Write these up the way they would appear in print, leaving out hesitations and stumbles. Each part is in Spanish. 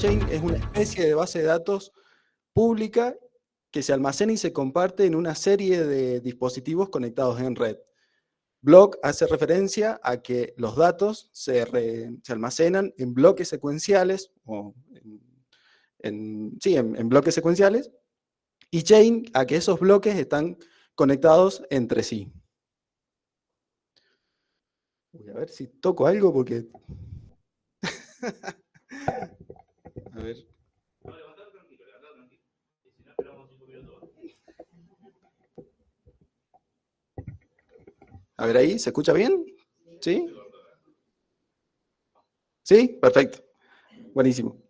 blockchain es una especie de base de datos pública que se almacena y se comparte en una serie de dispositivos conectados en red. Block hace referencia a que los datos se almacenan en bloques secuenciales, o en bloques secuenciales, y chain a que esos bloques están conectados entre sí. Voy a ver si toco algo porque... A ver. A ver ahí, ¿se escucha bien? ¿Sí? ¿Sí? Perfecto. Buenísimo.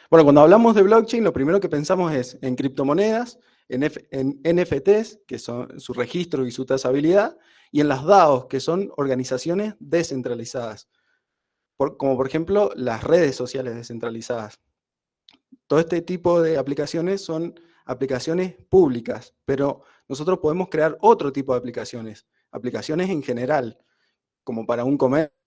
Bueno, cuando hablamos de blockchain, lo primero que pensamos es en criptomonedas, en NFTs, que son su registro y su trazabilidad, y en las DAOs, que son organizaciones descentralizadas, como por ejemplo las redes sociales descentralizadas. Todo este tipo de aplicaciones son aplicaciones públicas, pero nosotros podemos crear otro tipo de aplicaciones en general, como para un comercio.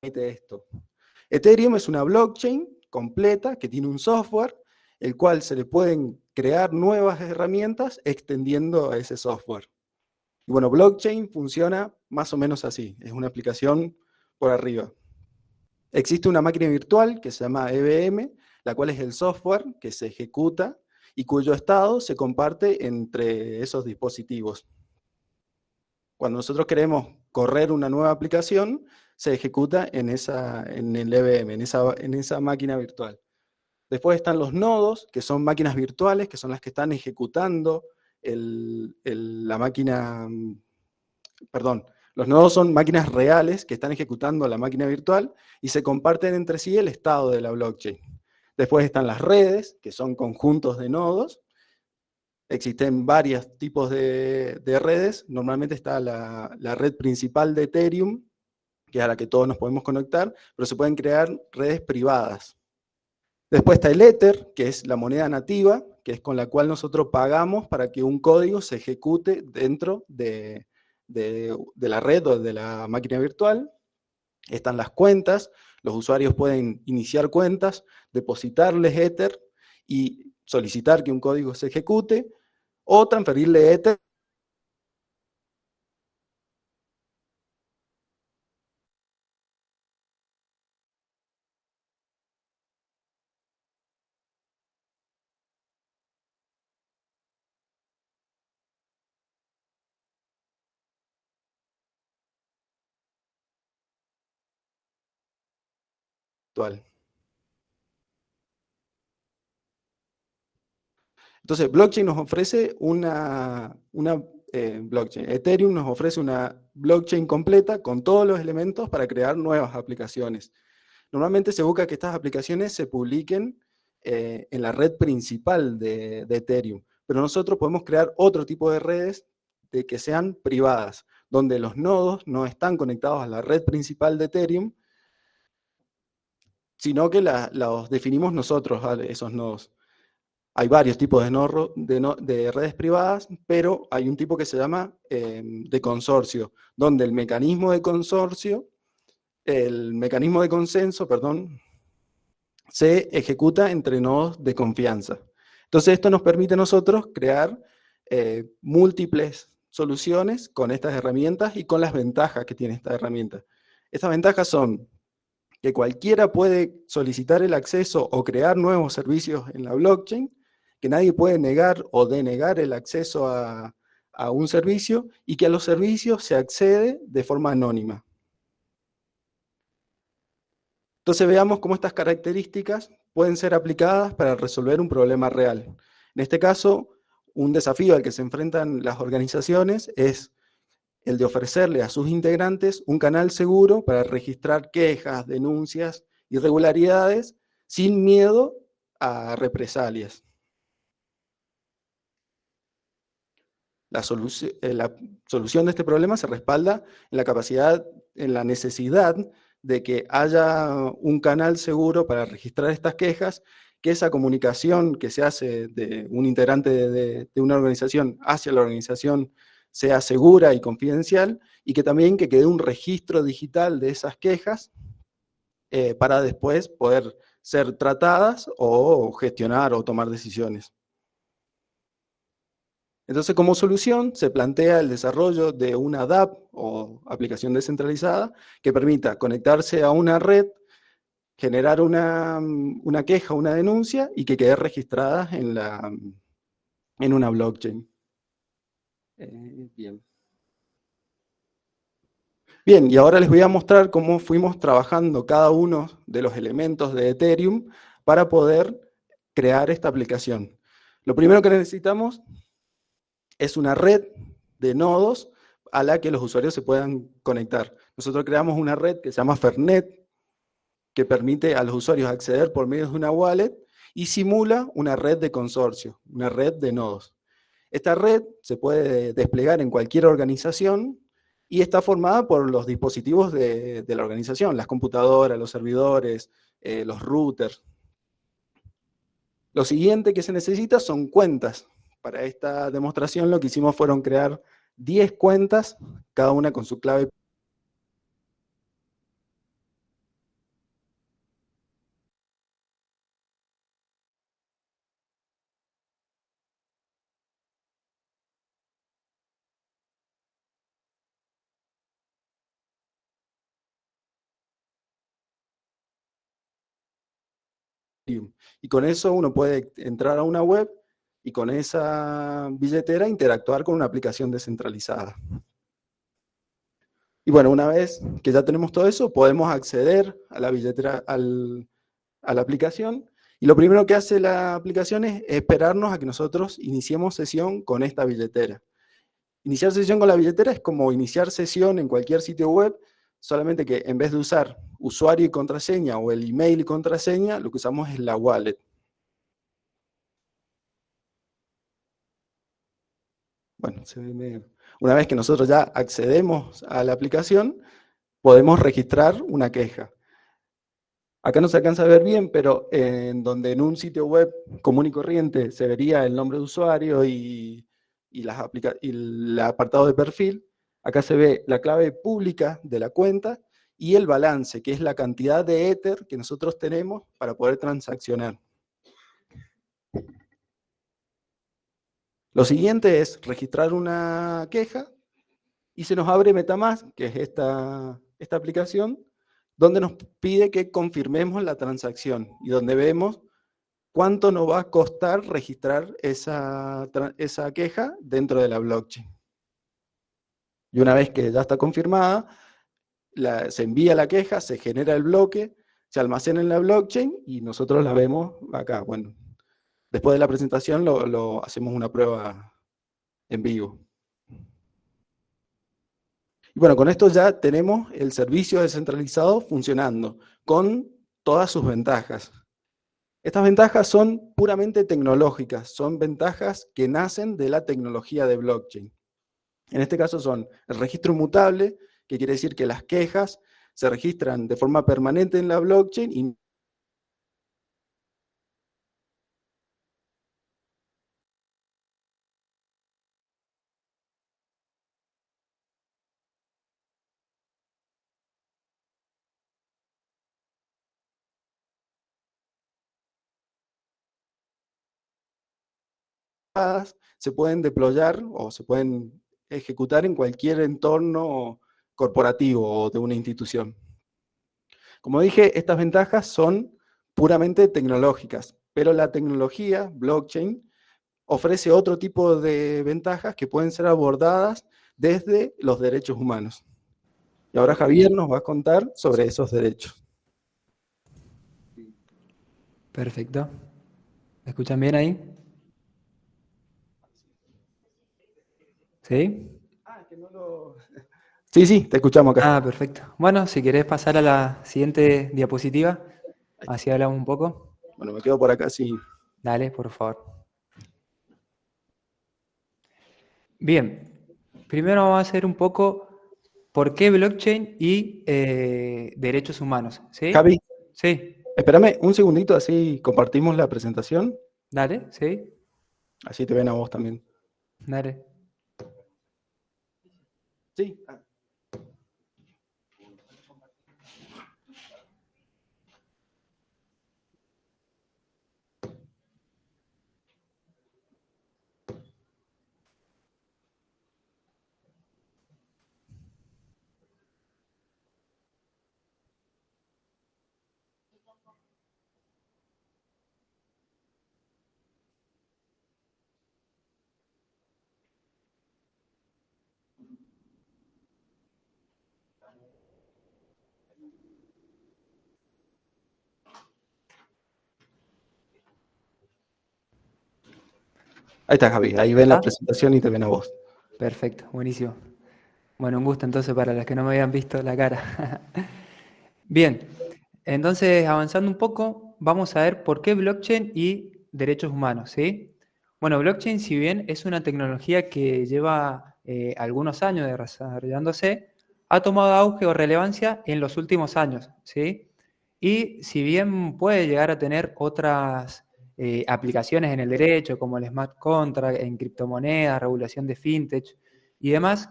Esto. Ethereum es una blockchain completa que tiene un software, el cual se le pueden crear nuevas herramientas extendiendo a ese software. Y bueno, blockchain funciona más o menos así, es una aplicación por arriba. Existe una máquina virtual que se llama EVM, la cual es el software que se ejecuta y cuyo estado se comparte entre esos dispositivos. Cuando nosotros queremos correr una nueva aplicación, se ejecuta en el EVM, en esa máquina virtual. Después están los nodos, que son máquinas virtuales, que son las que están ejecutando la máquina, perdón, los nodos son máquinas reales que están ejecutando la máquina virtual y se comparten entre sí el estado de la blockchain. Después están las redes, que son conjuntos de nodos. Existen varios tipos de redes. Normalmente está la red principal de Ethereum, que es a la que todos nos podemos conectar, pero se pueden crear redes privadas. Después está el Ether, que es la moneda nativa, que es con la cual nosotros pagamos para que un código se ejecute dentro de la red o de la máquina virtual. Están las cuentas, los usuarios pueden iniciar cuentas, depositarles Ether y solicitar que un código se ejecute, o transferirle Ether virtual. Entonces, blockchain nos ofrece una blockchain. Ethereum nos ofrece una blockchain completa con todos los elementos para crear nuevas aplicaciones. Normalmente se busca que estas aplicaciones se publiquen en la red principal de Ethereum, pero nosotros podemos crear otro tipo de redes de que sean privadas, donde los nodos no están conectados a la red principal de Ethereum, sino que los definimos nosotros, esos nodos. Hay varios tipos de redes privadas, pero hay un tipo que se llama de consorcio, donde el mecanismo de consenso, se ejecuta entre nodos de confianza. Entonces esto nos permite a nosotros crear múltiples soluciones con estas herramientas y con las ventajas que tiene esta herramienta. Estas ventajas son que cualquiera puede solicitar el acceso o crear nuevos servicios en la blockchain, que nadie puede negar o denegar el acceso a un servicio, y que a los servicios se accede de forma anónima. Entonces veamos cómo estas características pueden ser aplicadas para resolver un problema real. En este caso, un desafío al que se enfrentan las organizaciones es el de ofrecerle a sus integrantes un canal seguro para registrar quejas, denuncias, irregularidades, sin miedo a represalias. La solución de este problema se respalda en la capacidad, en la necesidad de que haya un canal seguro para registrar estas quejas, que esa comunicación que se hace de un integrante de una organización hacia la organización sea segura y confidencial, y que también que quede un registro digital de esas quejas para después poder ser tratadas o gestionar o tomar decisiones. Entonces, como solución, se plantea el desarrollo de una DApp o aplicación descentralizada que permita conectarse a una red, generar una queja, una denuncia y que quede registrada en una blockchain. Bien. Bien, y ahora les voy a mostrar cómo fuimos trabajando cada uno de los elementos de Ethereum para poder crear esta aplicación. Lo primero que necesitamos es una red de nodos a la que los usuarios se puedan conectar. Nosotros creamos una red que se llama Fernet, que permite a los usuarios acceder por medio de una wallet y simula una red de consorcio, una red de nodos. Esta red se puede desplegar en cualquier organización y está formada por los dispositivos de la organización, las computadoras, los servidores, los routers. Lo siguiente que se necesita son cuentas. Para esta demostración lo que hicimos fueron crear 10 cuentas, cada una con su clave. Y con eso uno puede entrar a una web y con esa billetera interactuar con una aplicación descentralizada. Y bueno, una vez que ya tenemos todo eso, podemos acceder a la billetera, a la aplicación, y lo primero que hace la aplicación es esperarnos a que nosotros iniciemos sesión con esta billetera. Iniciar sesión con la billetera es como iniciar sesión en cualquier sitio web, solamente que en vez de usar usuario y contraseña o el email y contraseña, lo que usamos es la wallet. Bueno, una vez que nosotros ya accedemos a la aplicación, podemos registrar una queja. Acá no se alcanza a ver bien, pero en donde en un sitio web común y corriente se vería el nombre de usuario y el apartado de perfil, acá se ve la clave pública de la cuenta y el balance, que es la cantidad de Ether que nosotros tenemos para poder transaccionar. Lo siguiente es registrar una queja y se nos abre MetaMask, que es esta aplicación, donde nos pide que confirmemos la transacción y donde vemos cuánto nos va a costar registrar esa queja dentro de la blockchain. Y una vez que ya está confirmada, se envía la queja, se genera el bloque, se almacena en la blockchain y nosotros la vemos acá. Bueno, después de la presentación hacemos una prueba en vivo. Y bueno, con esto ya tenemos el servicio descentralizado funcionando, con todas sus ventajas. Estas ventajas son puramente tecnológicas, son ventajas que nacen de la tecnología de blockchain. En este caso son el registro inmutable, que quiere decir que las quejas se registran de forma permanente en la blockchain y se pueden deployar o se pueden ejecutar en cualquier entorno corporativo o de una institución. Como dije, estas ventajas son puramente tecnológicas, pero la tecnología blockchain ofrece otro tipo de ventajas que pueden ser abordadas desde los derechos humanos. Y ahora Javier nos va a contar sobre esos derechos. Perfecto. ¿Me escuchan bien ahí? ¿Sí? Sí, sí, te escuchamos acá. Ah, perfecto. Bueno, si querés pasar a la siguiente diapositiva, así hablamos un poco. Bueno, me quedo por acá, sí. Dale, por favor. Bien, primero vamos a hacer un poco ¿por qué blockchain y derechos humanos? ¿Sí? Javi, Sí, espérame un segundito, así compartimos la presentación, dale, sí, así te ven a vos también. dale. Sí. Ahí está, Javi, ahí ven la ¿Está? presentación y te ven a vos. Perfecto, buenísimo. Bueno, un gusto entonces para los que no me habían visto la cara. Bien, entonces avanzando un poco, vamos a ver por qué blockchain y derechos humanos, ¿sí? Bueno, blockchain, si bien es una tecnología que lleva algunos años desarrollándose, ha tomado auge o relevancia en los últimos años, ¿sí? Y si bien puede llegar a tener otras aplicaciones en el derecho, como el smart contract, en criptomonedas, regulación de fintech y demás,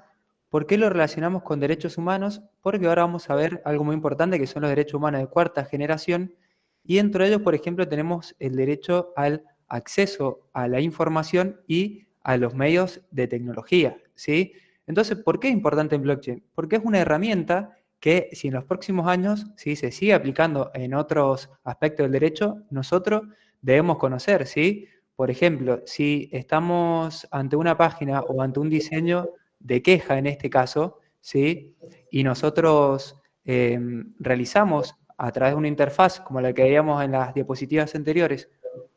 ¿por qué lo relacionamos con derechos humanos? Porque ahora vamos a ver algo muy importante que son los derechos humanos de cuarta generación y dentro de ellos, por ejemplo, tenemos el derecho al acceso a la información y a los medios de tecnología, ¿sí? Entonces, ¿por qué es importante en blockchain? Porque es una herramienta que si en los próximos años ¿sí? se sigue aplicando en otros aspectos del derecho, nosotros debemos conocer, ¿sí? Por ejemplo, si estamos ante una página o ante un diseño de queja en este caso, ¿sí? Y nosotros realizamos a través de una interfaz, como la que veíamos en las diapositivas anteriores,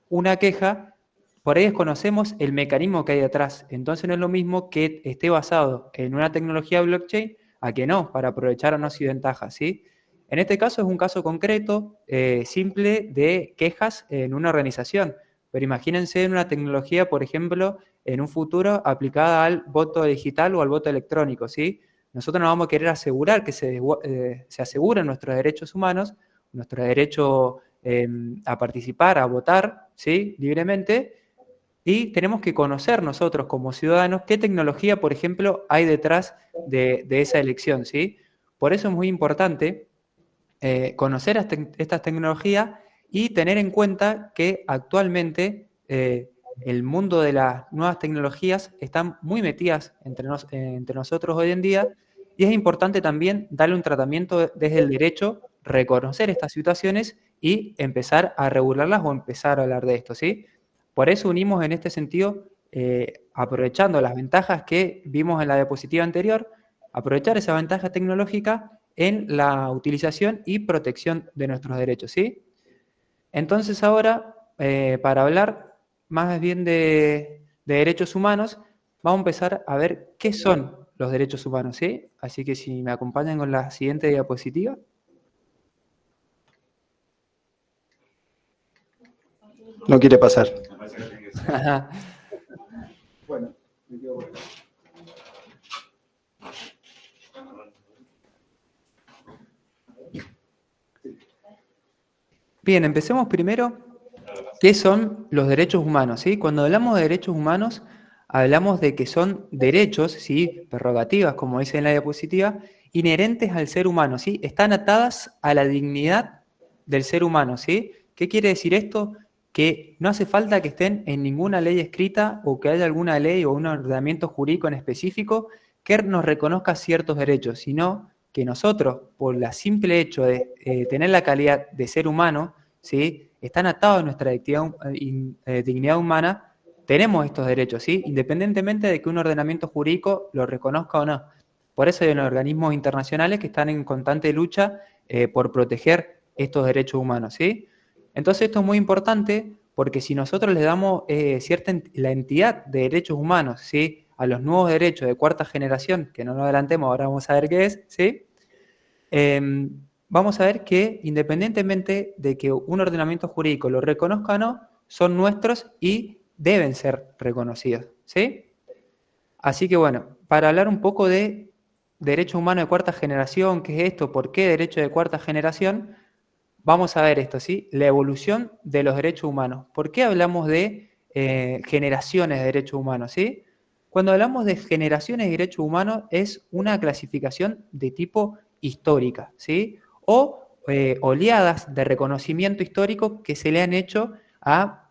una queja, por ahí desconocemos el mecanismo que hay detrás. Entonces no es lo mismo que esté basado en una tecnología blockchain a que no, para aprovecharnos y ventajas, ¿sí? En este caso es un caso concreto, simple, de quejas en una organización. Pero imagínense en una tecnología, por ejemplo, en un futuro aplicada al voto digital o al voto electrónico, ¿sí? Nosotros nos vamos a querer asegurar que se aseguren nuestros derechos humanos, nuestro derecho a participar, a votar, ¿sí? Libremente, y tenemos que conocer nosotros como ciudadanos qué tecnología, por ejemplo, hay detrás de esa elección, ¿sí? Por eso es muy importante conocer estas tecnologías y tener en cuenta que actualmente el mundo de las nuevas tecnologías están muy metidas entre nosotros hoy en día y es importante también darle un tratamiento desde el derecho, reconocer estas situaciones y empezar a regularlas o empezar a hablar de esto, ¿sí? Por eso unimos en este sentido, aprovechando las ventajas que vimos en la diapositiva anterior, aprovechar esa ventaja tecnológica en la utilización y protección de nuestros derechos, ¿sí? Entonces ahora, para hablar más bien de derechos humanos, vamos a empezar a ver qué son los derechos humanos, ¿sí? Así que si me acompañan con la siguiente diapositiva. No quiere pasar. Bueno, me quedo por acá. Bien, empecemos primero. ¿Qué son los derechos humanos? ¿Sí? Cuando hablamos de derechos humanos, hablamos de que son derechos, ¿sí? Prerrogativas, como dice en la diapositiva, inherentes al ser humano, ¿sí? Están atadas a la dignidad del ser humano, ¿sí? ¿Qué quiere decir esto? Que no hace falta que estén en ninguna ley escrita o que haya alguna ley o un ordenamiento jurídico en específico que nos reconozca ciertos derechos, sino que nosotros, por el simple hecho de tener la calidad de ser humano, ¿sí? Están atados a nuestra dignidad humana, tenemos estos derechos, ¿sí? Independientemente de que un ordenamiento jurídico lo reconozca o no. Por eso hay unos organismos internacionales que están en constante lucha por proteger estos derechos humanos, ¿sí? Entonces esto es muy importante porque si nosotros le damos la entidad de derechos humanos, ¿sí? A los nuevos derechos de cuarta generación, que no nos adelantemos, ahora vamos a ver qué es, ¿sí? Vamos a ver que independientemente de que un ordenamiento jurídico lo reconozca o no, son nuestros y deben ser reconocidos, ¿sí? Así que bueno, para hablar un poco de derecho humano de cuarta generación, ¿qué es esto? ¿Por qué derecho de cuarta generación? Vamos a ver esto, ¿sí? La evolución de los derechos humanos. ¿Por qué hablamos de generaciones de derechos humanos, ¿sí? Cuando hablamos de generaciones de derechos humanos es una clasificación de tipo histórica, ¿sí? O oleadas de reconocimiento histórico que se le han hecho a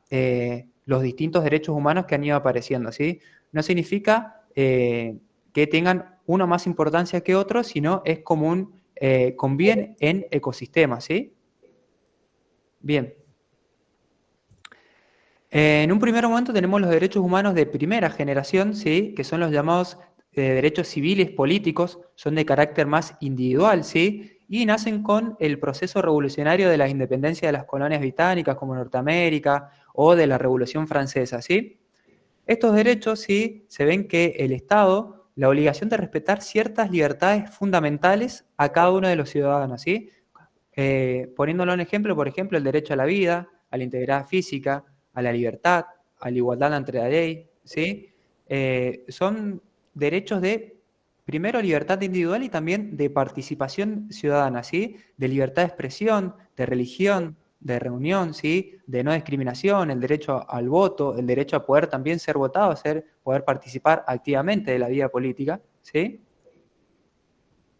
los distintos derechos humanos que han ido apareciendo, ¿sí? No significa que tengan uno más importancia que otro, sino es como un conviven en ecosistemas, ¿sí? Bien. En un primer momento tenemos los derechos humanos de primera generación, ¿sí? Que son los llamados derechos civiles políticos, son de carácter más individual, ¿sí? Y nacen con el proceso revolucionario de la independencia de las colonias británicas como Norteamérica o de la Revolución Francesa, ¿sí? Estos derechos, sí, se ven que el Estado, la obligación de respetar ciertas libertades fundamentales a cada uno de los ciudadanos, ¿sí? Poniéndolo un ejemplo, por ejemplo, el derecho a la vida, a la integridad física, a la libertad, a la igualdad ante la ley, ¿sí? Son derechos de, primero, libertad individual y también de participación ciudadana, ¿sí? De libertad de expresión, de religión, de reunión, ¿sí? De no discriminación, el derecho al voto, el derecho a poder también ser votado, poder participar activamente de la vida política, ¿sí?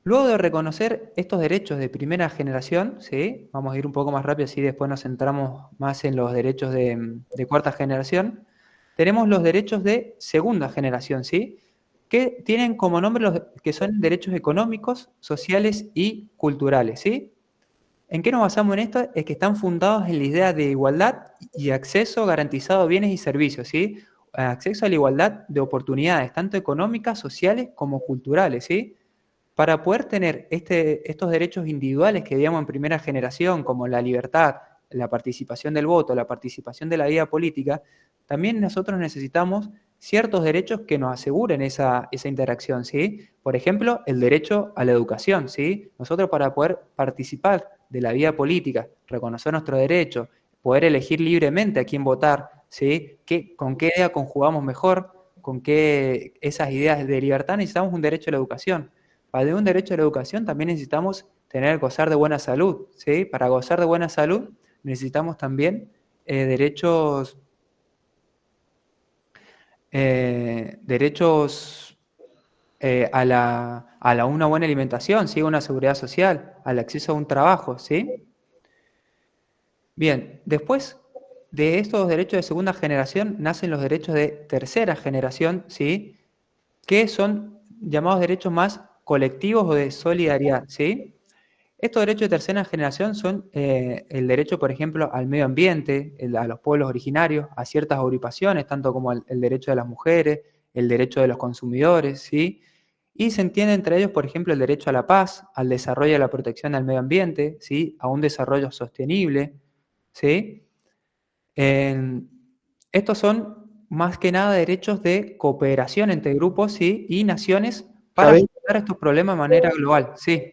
Luego de reconocer estos derechos de primera generación, ¿sí? Vamos a ir un poco más rápido, así después nos centramos más en los derechos de cuarta generación. Tenemos los derechos de segunda generación, ¿sí? Que tienen como nombre los que son derechos económicos, sociales y culturales, ¿sí? ¿En qué nos basamos en esto? Es que están fundados en la idea de igualdad y acceso garantizado a bienes y servicios, ¿sí? Acceso a la igualdad de oportunidades, tanto económicas, sociales como culturales, ¿sí? Para poder tener estos derechos individuales que digamos en primera generación, como la libertad, la participación del voto, la participación de la vida política, también nosotros necesitamos ciertos derechos que nos aseguren esa interacción, ¿sí? Por ejemplo, el derecho a la educación, ¿sí? Nosotros para poder participar de la vida política, reconocer nuestros derechos, poder elegir libremente a quién votar, ¿sí? ¿Con qué idea conjugamos mejor? ¿Con qué esas ideas de libertad necesitamos un derecho a la educación? Para tener un derecho a la educación también necesitamos gozar de buena salud, ¿sí? Para gozar de buena salud necesitamos también derechos, derechos a una buena alimentación, ¿sí? Una seguridad social, al acceso a un trabajo, ¿sí? Bien, después de estos derechos de segunda generación nacen los derechos de tercera generación, ¿sí? Que son llamados derechos más colectivos o de solidaridad, ¿sí? Estos derechos de tercera generación son el derecho, por ejemplo, al medio ambiente, a los pueblos originarios, a ciertas agrupaciones, tanto como el derecho de las mujeres, el derecho de los consumidores, ¿sí? Y se entiende entre ellos, por ejemplo, el derecho a la paz, al desarrollo y a la protección del medio ambiente, ¿sí? A un desarrollo sostenible, ¿sí? En- Estos son más que nada derechos de cooperación entre grupos, ¿sí? Y naciones para Javi, afrontar estos problemas de manera global, ¿sí?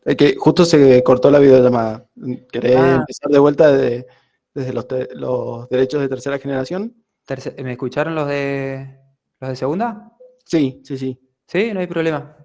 es que justo se cortó la videollamada. ¿Querés Ah, empezar de vuelta desde los derechos de tercera generación? ¿me escucharon los de segunda? Sí, sí, sí. Sí, no hay problema.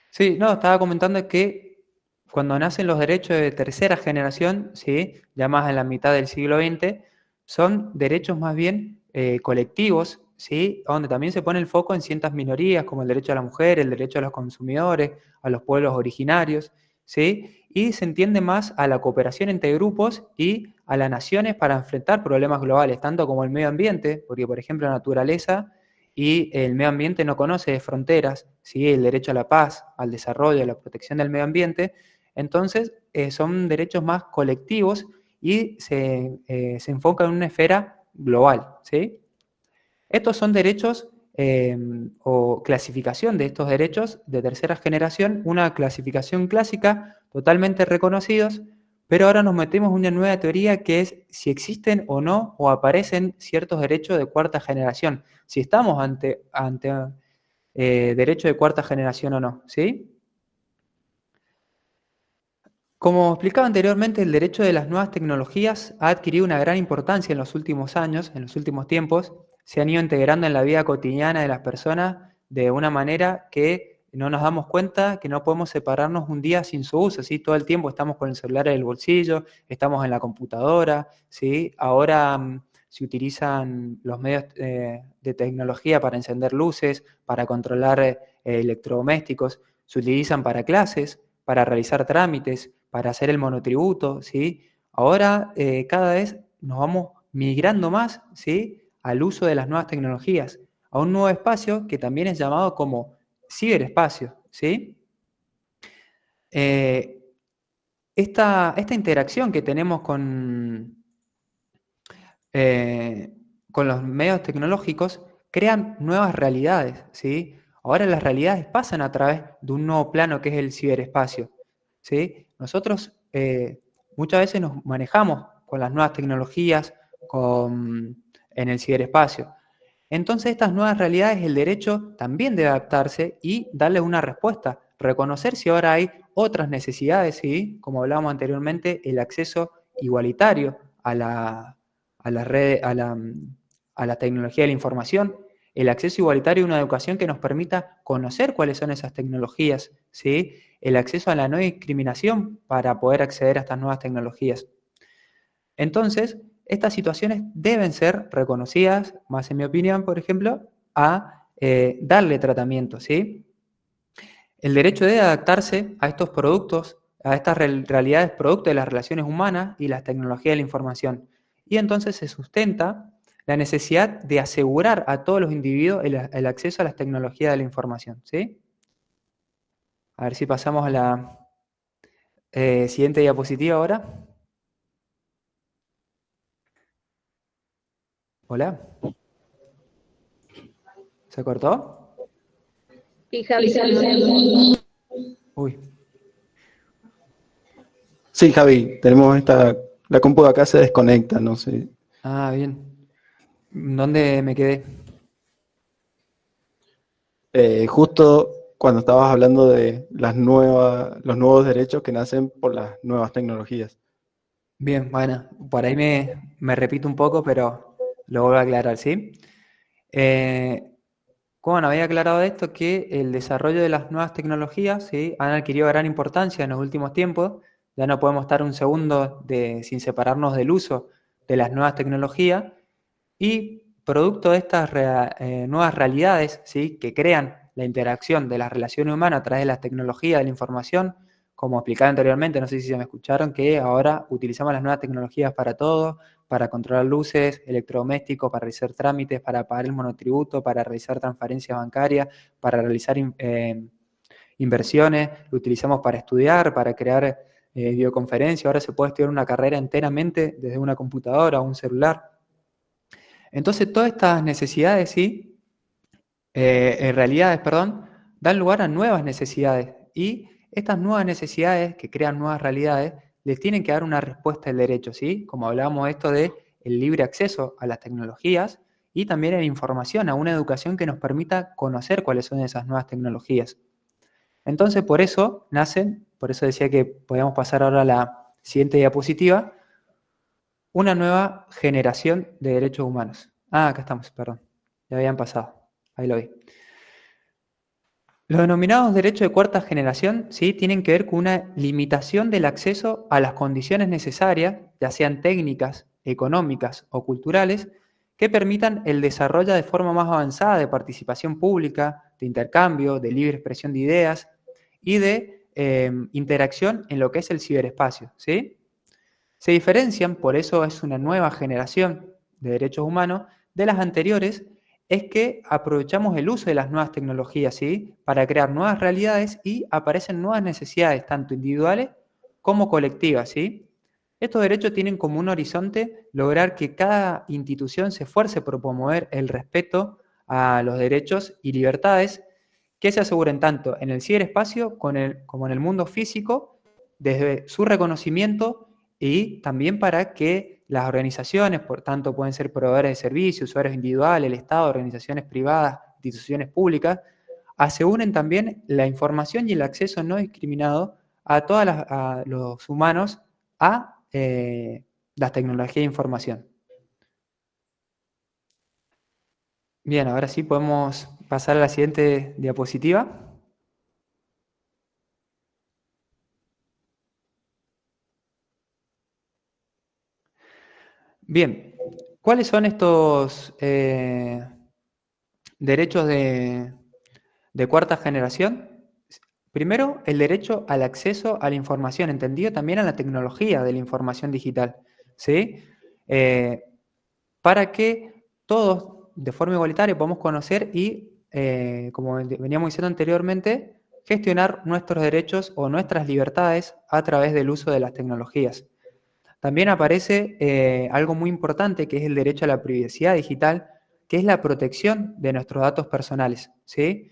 Sí, no, estaba comentando que cuando nacen los derechos de tercera generación, ¿sí? Ya más en la mitad del siglo XX, son derechos más bien colectivos, ¿sí? Donde también se pone el foco en ciertas minorías, como el derecho a la mujer, el derecho a los consumidores, a los pueblos originarios, ¿sí? Y se entiende más a la cooperación entre grupos y a las naciones para enfrentar problemas globales, tanto como el medio ambiente, porque por ejemplo la naturaleza y el medio ambiente no conoce de fronteras, ¿sí? El derecho a la paz, al desarrollo, a la protección del medio ambiente. Entonces, son derechos más colectivos y se enfocan en una esfera global, ¿sí? Estos son derechos o clasificación de estos derechos de tercera generación, una clasificación clásica totalmente reconocidos, pero ahora nos metemos en una nueva teoría que es si existen o no o aparecen ciertos derechos de cuarta generación, si estamos ante derecho de cuarta generación o no, ¿sí? Como explicaba anteriormente, el derecho de las nuevas tecnologías ha adquirido una gran importancia en los últimos años, en los últimos tiempos, se han ido integrando en la vida cotidiana de las personas de una manera que no nos damos cuenta que no podemos separarnos un día sin su uso, ¿sí? Todo el tiempo estamos con el celular en el bolsillo, estamos en la computadora, ¿sí? Ahora se utilizan los medios de tecnología para encender luces, para controlar electrodomésticos, se utilizan para clases, para realizar trámites, para hacer el monotributo, ¿sí? Ahora cada vez nos vamos migrando más, ¿sí? Al uso de las nuevas tecnologías, a un nuevo espacio que también es llamado como ciberespacio, ¿sí? Esta interacción que tenemos con los medios tecnológicos crean nuevas realidades, ¿sí? Ahora las realidades pasan a través de un nuevo plano que es el ciberespacio, ¿sí? Nosotros muchas veces nos manejamos con las nuevas tecnologías en el ciberespacio. Entonces, estas nuevas realidades, el derecho también debe adaptarse y darle una respuesta, reconocer si ahora hay otras necesidades, ¿sí? Como hablábamos anteriormente, el acceso igualitario a la red, a la tecnología de la información, el acceso igualitario a una educación que nos permita conocer cuáles son esas tecnologías, ¿sí? El acceso a la no discriminación para poder acceder a estas nuevas tecnologías. Entonces, estas situaciones deben ser reconocidas, más en mi opinión, por ejemplo, a darle tratamiento, ¿sí? El derecho debe adaptarse a estos productos, a estas realidades producto de las relaciones humanas y las tecnologías de la información. Y entonces se sustenta la necesidad de asegurar a todos los individuos el acceso a las tecnologías de la información, ¿sí? A ver si pasamos a la siguiente diapositiva ahora. Hola. ¿Se cortó? Sí, Javi. Uy. Sí, Javi, tenemos la compu de acá se desconecta, no sé. Ah, bien. ¿Dónde me quedé? Justo cuando estabas hablando de los nuevos derechos que nacen por las nuevas tecnologías. Bien, bueno, por ahí me repito un poco, pero lo vuelvo a aclarar, ¿sí? Bueno, había aclarado esto que el desarrollo de las nuevas tecnologías, ¿sí? Han adquirido gran importancia en los últimos tiempos. Ya no podemos estar un segundo sin separarnos del uso de las nuevas tecnologías. Y producto de estas nuevas realidades, ¿sí? Que crean la interacción de las relaciones humanas a través de las tecnologías de la información, como explicaba anteriormente, no sé si se me escucharon, que ahora utilizamos las nuevas tecnologías para todo, para controlar luces, electrodomésticos, para realizar trámites, para pagar el monotributo, para realizar transferencias bancarias, para realizar inversiones, lo utilizamos para estudiar, para crear videoconferencias, ahora se puede estudiar una carrera enteramente desde una computadora o un celular. Entonces, todas estas necesidades, sí, realidades, perdón, dan lugar a nuevas necesidades. Y estas nuevas necesidades que crean nuevas realidades les tienen que dar una respuesta al derecho, ¿sí? Como hablábamos de esto de el libre acceso a las tecnologías y también a la información, a una educación que nos permita conocer cuáles son esas nuevas tecnologías. Entonces, por eso nacen, por eso decía que podíamos pasar ahora a la siguiente diapositiva, una nueva generación de derechos humanos. Ah, acá estamos, perdón. Ya habían pasado. Ahí lo vi. Los denominados derechos de cuarta generación, ¿sí? Tienen que ver con una limitación del acceso a las condiciones necesarias, ya sean técnicas, económicas o culturales, que permitan el desarrollo de forma más avanzada de participación pública, de intercambio, de libre expresión de ideas y de interacción en lo que es el ciberespacio, ¿sí? Se diferencian, por eso es una nueva generación de derechos humanos, de las anteriores, es que aprovechamos el uso de las nuevas tecnologías, ¿sí? Para crear nuevas realidades y aparecen nuevas necesidades, tanto individuales como colectivas, ¿sí? Estos derechos tienen como un horizonte lograr que cada institución se esfuerce por promover el respeto a los derechos y libertades que se aseguren tanto en el ciberespacio como en el mundo físico, desde su reconocimiento y también para que las organizaciones, por tanto pueden ser proveedores de servicios, usuarios individuales, el Estado, organizaciones privadas, instituciones públicas, aseguren también la información y el acceso no discriminado a los humanos a las tecnologías de información. Bien, ahora sí podemos pasar a la siguiente diapositiva. Bien, ¿cuáles son estos derechos de cuarta generación? Primero, el derecho al acceso a la información, entendido también a la tecnología de la información digital, ¿sí? Para que todos, de forma igualitaria, podamos conocer y, como veníamos diciendo anteriormente, gestionar nuestros derechos o nuestras libertades a través del uso de las tecnologías. También aparece algo muy importante, que es el derecho a la privacidad digital, que es la protección de nuestros datos personales, ¿sí?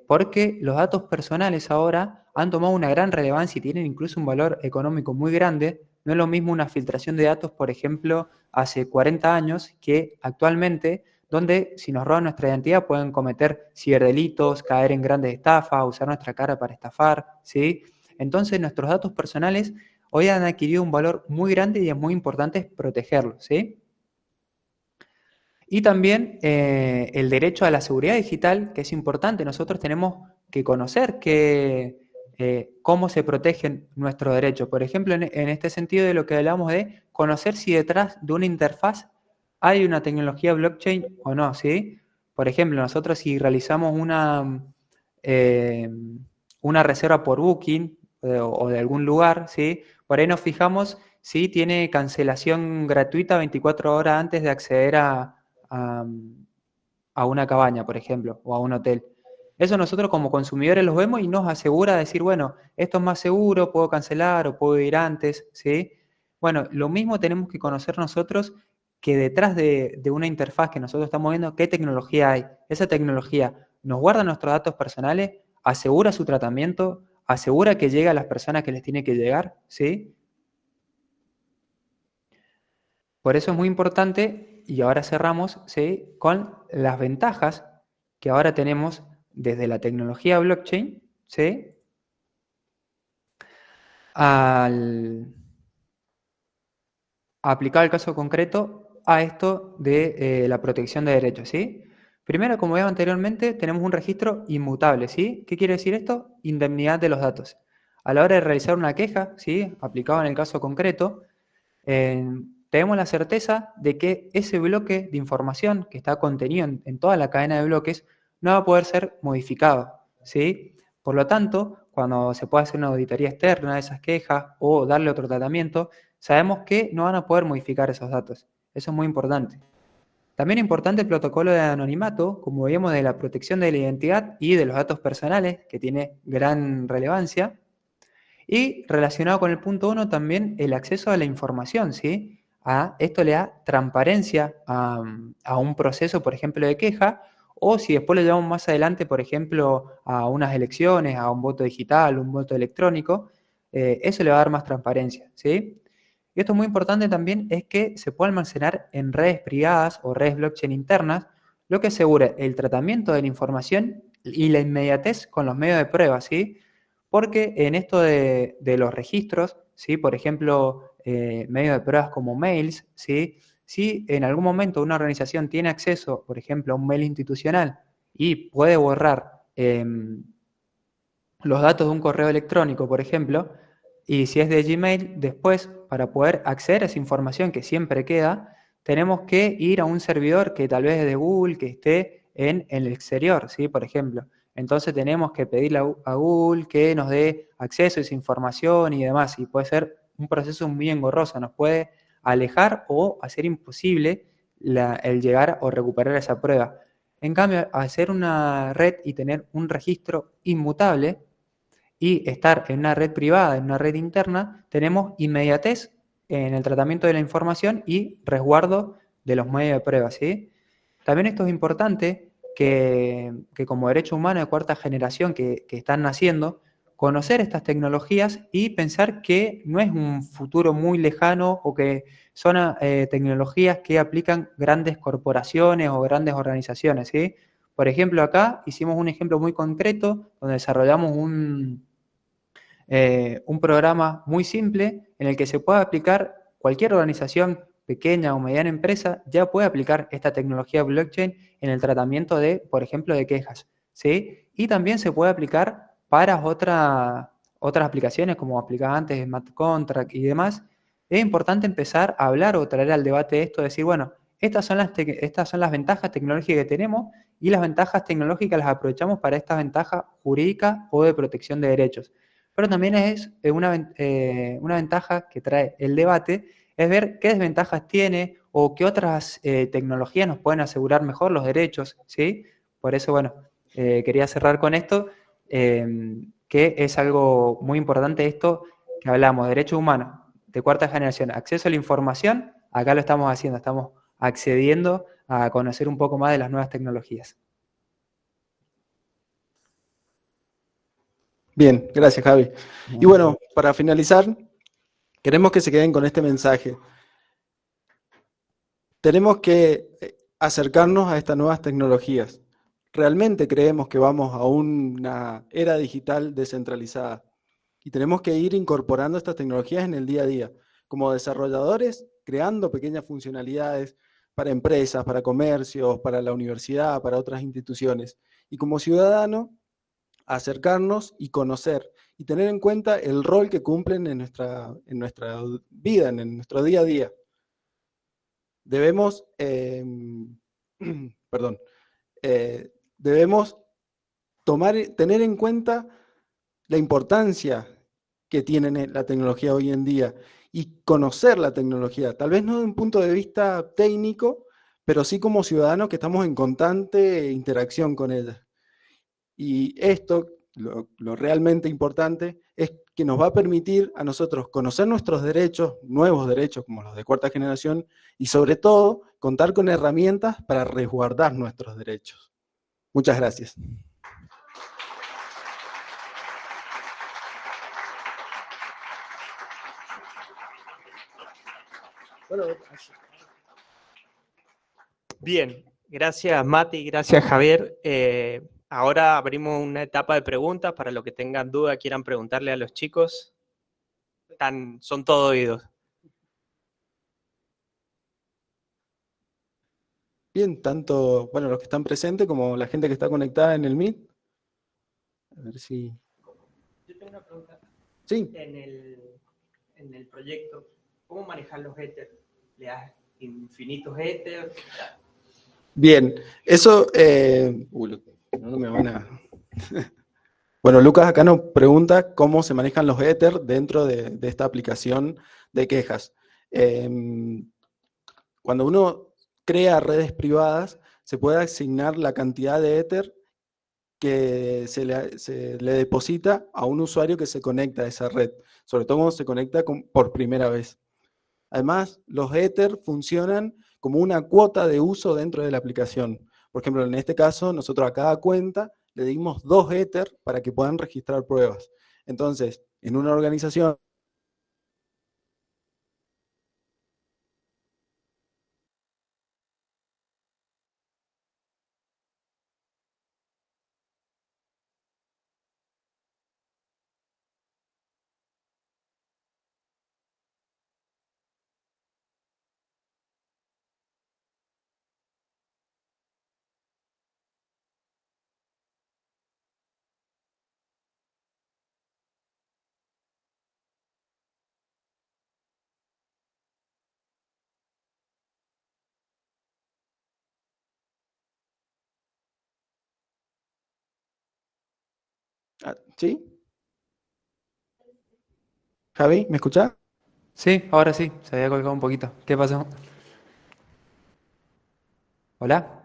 Porque los datos personales ahora han tomado una gran relevancia y tienen incluso un valor económico muy grande. No es lo mismo una filtración de datos, por ejemplo, hace 40 años, que actualmente, donde si nos roban nuestra identidad pueden cometer ciberdelitos, caer en grandes estafas, usar nuestra cara para estafar, ¿sí? Entonces nuestros datos personales hoy han adquirido un valor muy grande y es muy importante protegerlos, ¿sí? Y también el derecho a la seguridad digital, que es importante. Nosotros tenemos que conocer cómo se protegen nuestros derechos. Por ejemplo, en este sentido de lo que hablamos de conocer si detrás de una interfaz hay una tecnología blockchain o no, ¿sí? Por ejemplo, nosotros si realizamos una reserva por Booking o de algún lugar, ¿sí? Por ahí nos fijamos si tiene cancelación gratuita 24 horas antes de acceder a una cabaña, por ejemplo, o a un hotel. Eso nosotros como consumidores los vemos y nos asegura decir, bueno, esto es más seguro, puedo cancelar o puedo ir antes, ¿sí? Bueno, lo mismo tenemos que conocer nosotros, que detrás de una interfaz que nosotros estamos viendo, ¿qué tecnología hay? Esa tecnología nos guarda nuestros datos personales, asegura su tratamiento, asegura que llega a las personas que les tiene que llegar, ¿sí? Por eso es muy importante, y ahora cerramos, ¿sí?, con las ventajas que ahora tenemos desde la tecnología blockchain, ¿sí?, al aplicar el caso concreto a esto de la protección de derechos, ¿sí? Primero, como veíamos anteriormente, tenemos un registro inmutable, ¿sí? ¿Qué quiere decir esto? Indemnidad de los datos. A la hora de realizar una queja, ¿sí?, aplicado en el caso concreto, tenemos la certeza de que ese bloque de información que está contenido en toda la cadena de bloques no va a poder ser modificado, ¿sí? Por lo tanto, cuando se puede hacer una auditoría externa de esas quejas o darle otro tratamiento, sabemos que no van a poder modificar esos datos. Eso es muy importante. También es importante el protocolo de anonimato, como veíamos, de la protección de la identidad y de los datos personales, que tiene gran relevancia. Y relacionado con el punto 1 también el acceso a la información, ¿sí? Esto le da transparencia a un proceso, por ejemplo, de queja, o si después lo llevamos más adelante, por ejemplo, a unas elecciones, a un voto digital, un voto electrónico, eso le va a dar más transparencia, ¿sí? Y esto es muy importante también, es que se puede almacenar en redes privadas o redes blockchain internas, lo que asegura el tratamiento de la información y la inmediatez con los medios de prueba, ¿sí? Porque en esto de los registros, ¿sí?, por ejemplo, medios de pruebas como mails, ¿sí?, si en algún momento una organización tiene acceso, por ejemplo, a un mail institucional y puede borrar los datos de un correo electrónico, por ejemplo, y si es de Gmail, después, para poder acceder a esa información que siempre queda, tenemos que ir a un servidor que tal vez es de Google, que esté en el exterior, ¿sí?, por ejemplo. Entonces tenemos que pedirle a Google que nos dé acceso a esa información y demás, y puede ser un proceso muy engorroso, nos puede alejar o hacer imposible el llegar o recuperar esa prueba. En cambio, hacer una red y tener un registro inmutable y estar en una red privada, en una red interna, tenemos inmediatez en el tratamiento de la información y resguardo de los medios de prueba, ¿sí? También esto es importante que como derecho humano de cuarta generación que están naciendo, conocer estas tecnologías y pensar que no es un futuro muy lejano o que son tecnologías que aplican grandes corporaciones o grandes organizaciones, ¿sí? Por ejemplo, acá hicimos un ejemplo muy concreto donde desarrollamos un programa muy simple en el que se puede aplicar cualquier organización pequeña o mediana empresa, ya puede aplicar esta tecnología blockchain en el tratamiento de, por ejemplo, de quejas, ¿sí? Y también se puede aplicar para otras aplicaciones como aplicaba antes, Smart Contract y demás, es importante empezar a hablar o traer al debate esto, decir, bueno, estas son las ventajas tecnológicas que tenemos y las ventajas tecnológicas las aprovechamos para estas ventajas jurídicas o de protección de derechos. Pero también es una ventaja que trae el debate, es ver qué desventajas tiene o qué otras tecnologías nos pueden asegurar mejor los derechos, ¿sí? Por eso, bueno, quería cerrar con esto, que es algo muy importante esto que hablamos, derechos humanos de cuarta generación, acceso a la información, acá lo estamos haciendo, estamos accediendo a conocer un poco más de las nuevas tecnologías. Bien, gracias, Javi. Y bueno, para finalizar, queremos que se queden con este mensaje. Tenemos que acercarnos a estas nuevas tecnologías. Realmente creemos que vamos a una era digital descentralizada y tenemos que ir incorporando estas tecnologías en el día a día. Como desarrolladores, creando pequeñas funcionalidades para empresas, para comercios, para la universidad, para otras instituciones. Y como ciudadano, acercarnos y conocer y tener en cuenta el rol que cumplen en nuestra vida, en nuestro día a día. Debemos, perdón, debemos tener en cuenta la importancia que tiene la tecnología hoy en día y conocer la tecnología, tal vez no de un punto de vista técnico, pero sí como ciudadanos que estamos en constante interacción con ella. Y esto, lo realmente importante, es que nos va a permitir a nosotros conocer nuestros derechos, nuevos derechos como los de cuarta generación, y sobre todo, contar con herramientas para resguardar nuestros derechos. Muchas gracias. Bien, gracias Mati, gracias Javier. Ahora abrimos una etapa de preguntas para los que tengan duda, quieran preguntarle a los chicos. Son todos oídos. Bien, tanto los que están presentes como la gente que está conectada en el Meet. A ver si... Yo tengo una pregunta. Sí. En el proyecto, ¿cómo manejar los éteres? ¿Le das infinitos éteres? Bien, eso... no me van a... Bueno, Lucas acá nos pregunta cómo se manejan los éter dentro de esta aplicación de quejas. Cuando uno crea redes privadas, se puede asignar la cantidad de éter que se le deposita a un usuario que se conecta a esa red, sobre todo cuando se conecta por primera vez. Además, los éter funcionan como una cuota de uso dentro de la aplicación. Por ejemplo, en este caso, nosotros a cada cuenta le dimos 2 éter para que puedan registrar pruebas. Entonces, en una organización... ¿Sí? Javi, ¿me escuchás? Sí, ahora sí, se había colgado un poquito. ¿Qué pasó? ¿Hola?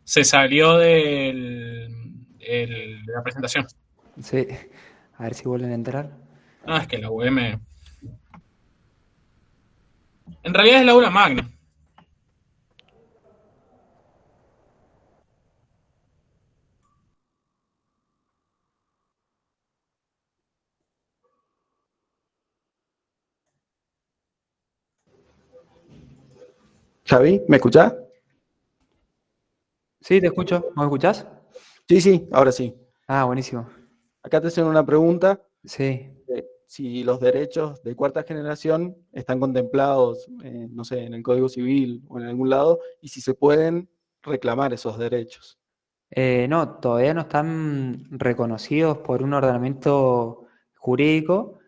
Se salió de la presentación. Sí, a ver si vuelven a entrar. Es que la UM... En realidad es la aula magna. Javi, ¿me escuchás? Sí, te escucho. ¿Me escuchás? Sí, ahora sí. Ah, buenísimo. Acá te hacen una pregunta. Sí. Si los derechos de cuarta generación están contemplados, no sé, en el Código Civil o en algún lado, y si se pueden reclamar esos derechos. No, todavía no están reconocidos por un ordenamiento jurídico,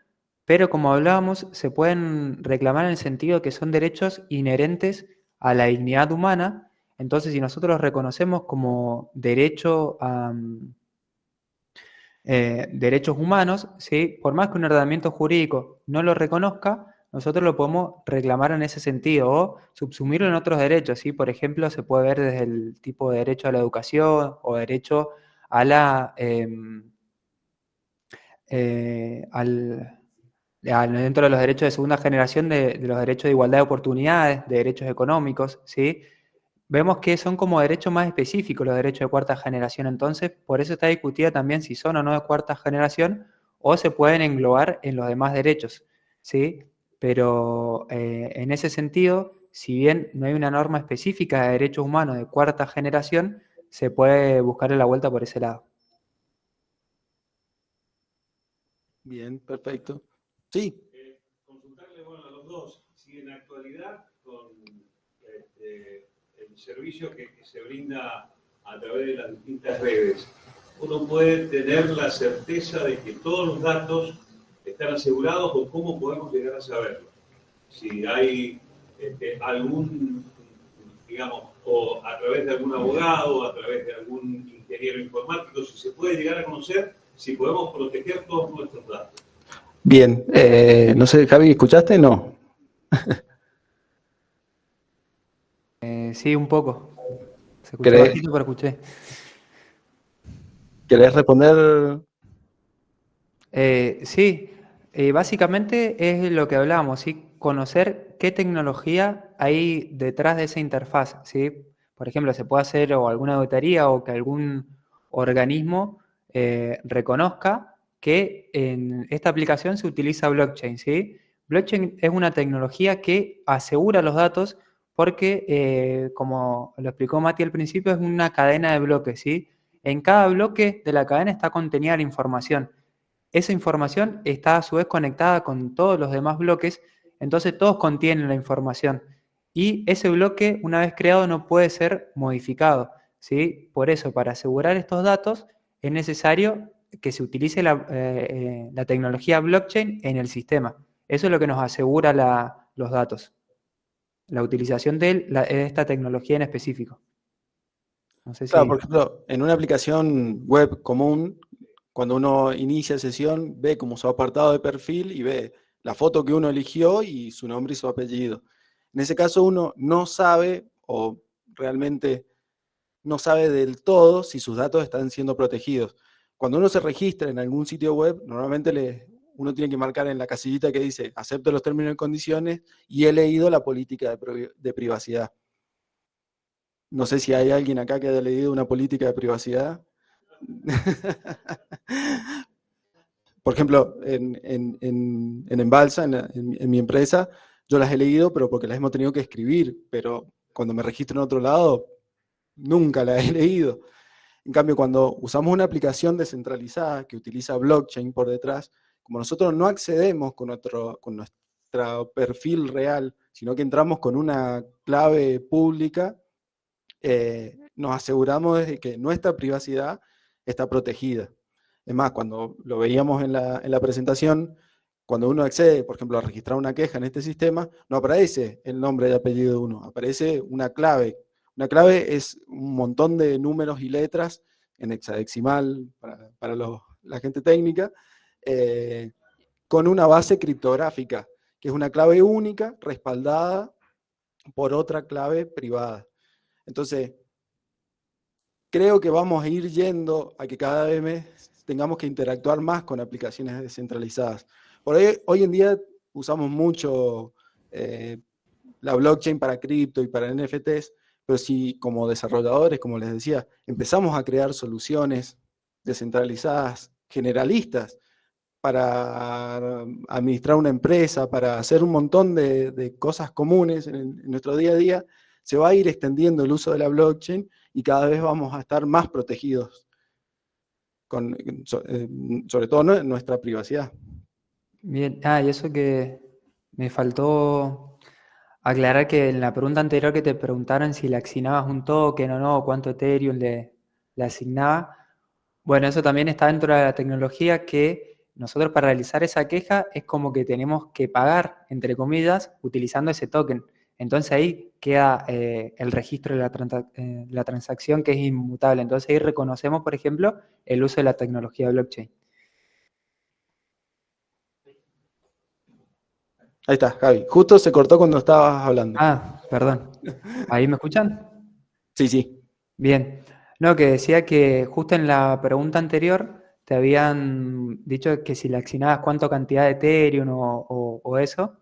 pero como hablábamos, se pueden reclamar en el sentido que son derechos inherentes a la dignidad humana. Entonces, si nosotros los reconocemos como derecho a derechos humanos, ¿sí? Por más que un ordenamiento jurídico no lo reconozca, nosotros lo podemos reclamar en ese sentido o subsumirlo en otros derechos, ¿sí? Por ejemplo, se puede ver desde el tipo de derecho a la educación o derecho a la, dentro de los derechos de segunda generación, de los derechos de igualdad de oportunidades, de derechos económicos, ¿sí? Vemos que son como derechos más específicos los derechos de cuarta generación, entonces por eso está discutida también si son o no de cuarta generación o se pueden englobar en los demás derechos, ¿sí? Pero en ese sentido, si bien no hay una norma específica de derechos humanos de cuarta generación, se puede buscar la vuelta por ese lado. Bien, perfecto. Sí, Consultarle, bueno, a los dos, si en la actualidad con el servicio que se brinda a través de las distintas redes, uno puede tener la certeza de que todos los datos están asegurados o cómo podemos llegar a saberlo. Si hay algún, digamos, o a través de algún abogado, a través de algún ingeniero informático, si se puede llegar a conocer si podemos proteger todos nuestros datos. bien. No sé, Javi, ¿escuchaste? No. Sí, un poco. Se escuchó ¿Querés, bajito, pero escuché. querés responder? Sí, básicamente es lo que hablábamos, ¿sí? Conocer qué tecnología hay detrás de esa interfaz, ¿sí? Por ejemplo, se puede hacer o alguna auditoría o que algún organismo reconozca que en esta aplicación se utiliza blockchain, ¿sí? Blockchain es una tecnología que asegura los datos porque, como lo explicó Mati al principio, es una cadena de bloques, ¿sí? En cada bloque de la cadena está contenida la información. Esa información está a su vez conectada con todos los demás bloques, entonces todos contienen la información. Y ese bloque, una vez creado, no puede ser modificado, ¿sí? Por eso, para asegurar estos datos, es necesario que se utilice la tecnología blockchain en el sistema. Eso es lo que nos asegura los datos, la utilización de esta tecnología en específico. No sé Claro, si... por ejemplo, en una aplicación web común, cuando uno inicia sesión, ve como su apartado de perfil y ve la foto que uno eligió y su nombre y su apellido. En ese caso uno no sabe o realmente no sabe del todo si sus datos están siendo protegidos. Cuando uno se registra en algún sitio web, normalmente uno tiene que marcar en la casillita que dice acepto los términos y condiciones y he leído la política de privacidad. No sé si hay alguien acá que haya leído una política de privacidad. Por ejemplo, en Embalsa, en mi empresa, yo las he leído, pero porque las hemos tenido que escribir, pero cuando me registro en otro lado, nunca las he leído. En cambio, cuando usamos una aplicación descentralizada que utiliza blockchain por detrás, como nosotros no accedemos con nuestro perfil real, sino que entramos con una clave pública, nos aseguramos de que nuestra privacidad está protegida. Es más, cuando lo veíamos en la presentación, cuando uno accede, por ejemplo, a registrar una queja en este sistema, no aparece el nombre y apellido de uno, aparece una clave. Una clave es un montón de números y letras en hexadecimal para la gente técnica, con una base criptográfica, que es una clave única respaldada por otra clave privada. Entonces, creo que vamos a ir yendo a que cada vez tengamos que interactuar más con aplicaciones descentralizadas. Por hoy en día usamos mucho la blockchain para cripto y para NFTs, pero si como desarrolladores, como les decía, empezamos a crear soluciones descentralizadas, generalistas, para administrar una empresa, para hacer un montón de cosas comunes en nuestro día a día, se va a ir extendiendo el uso de la blockchain y cada vez vamos a estar más protegidos, sobre todo nuestra privacidad. Bien, y eso que me faltó aclarar que en la pregunta anterior que te preguntaron si le asignabas un token o no, cuánto Ethereum le asignaba. Bueno, eso también está dentro de la tecnología, que nosotros para realizar esa queja es como que tenemos que pagar, entre comillas, utilizando ese token. Entonces ahí queda el registro de la transacción, que es inmutable. Entonces ahí reconocemos, por ejemplo, el uso de la tecnología blockchain. Ahí está, Javi. Justo se cortó cuando estabas hablando. Ah, perdón. ¿Ahí me escuchan? Sí, sí. Bien. No, que decía que justo en la pregunta anterior te habían dicho que si le asignabas cuánto cantidad de Ethereum o eso,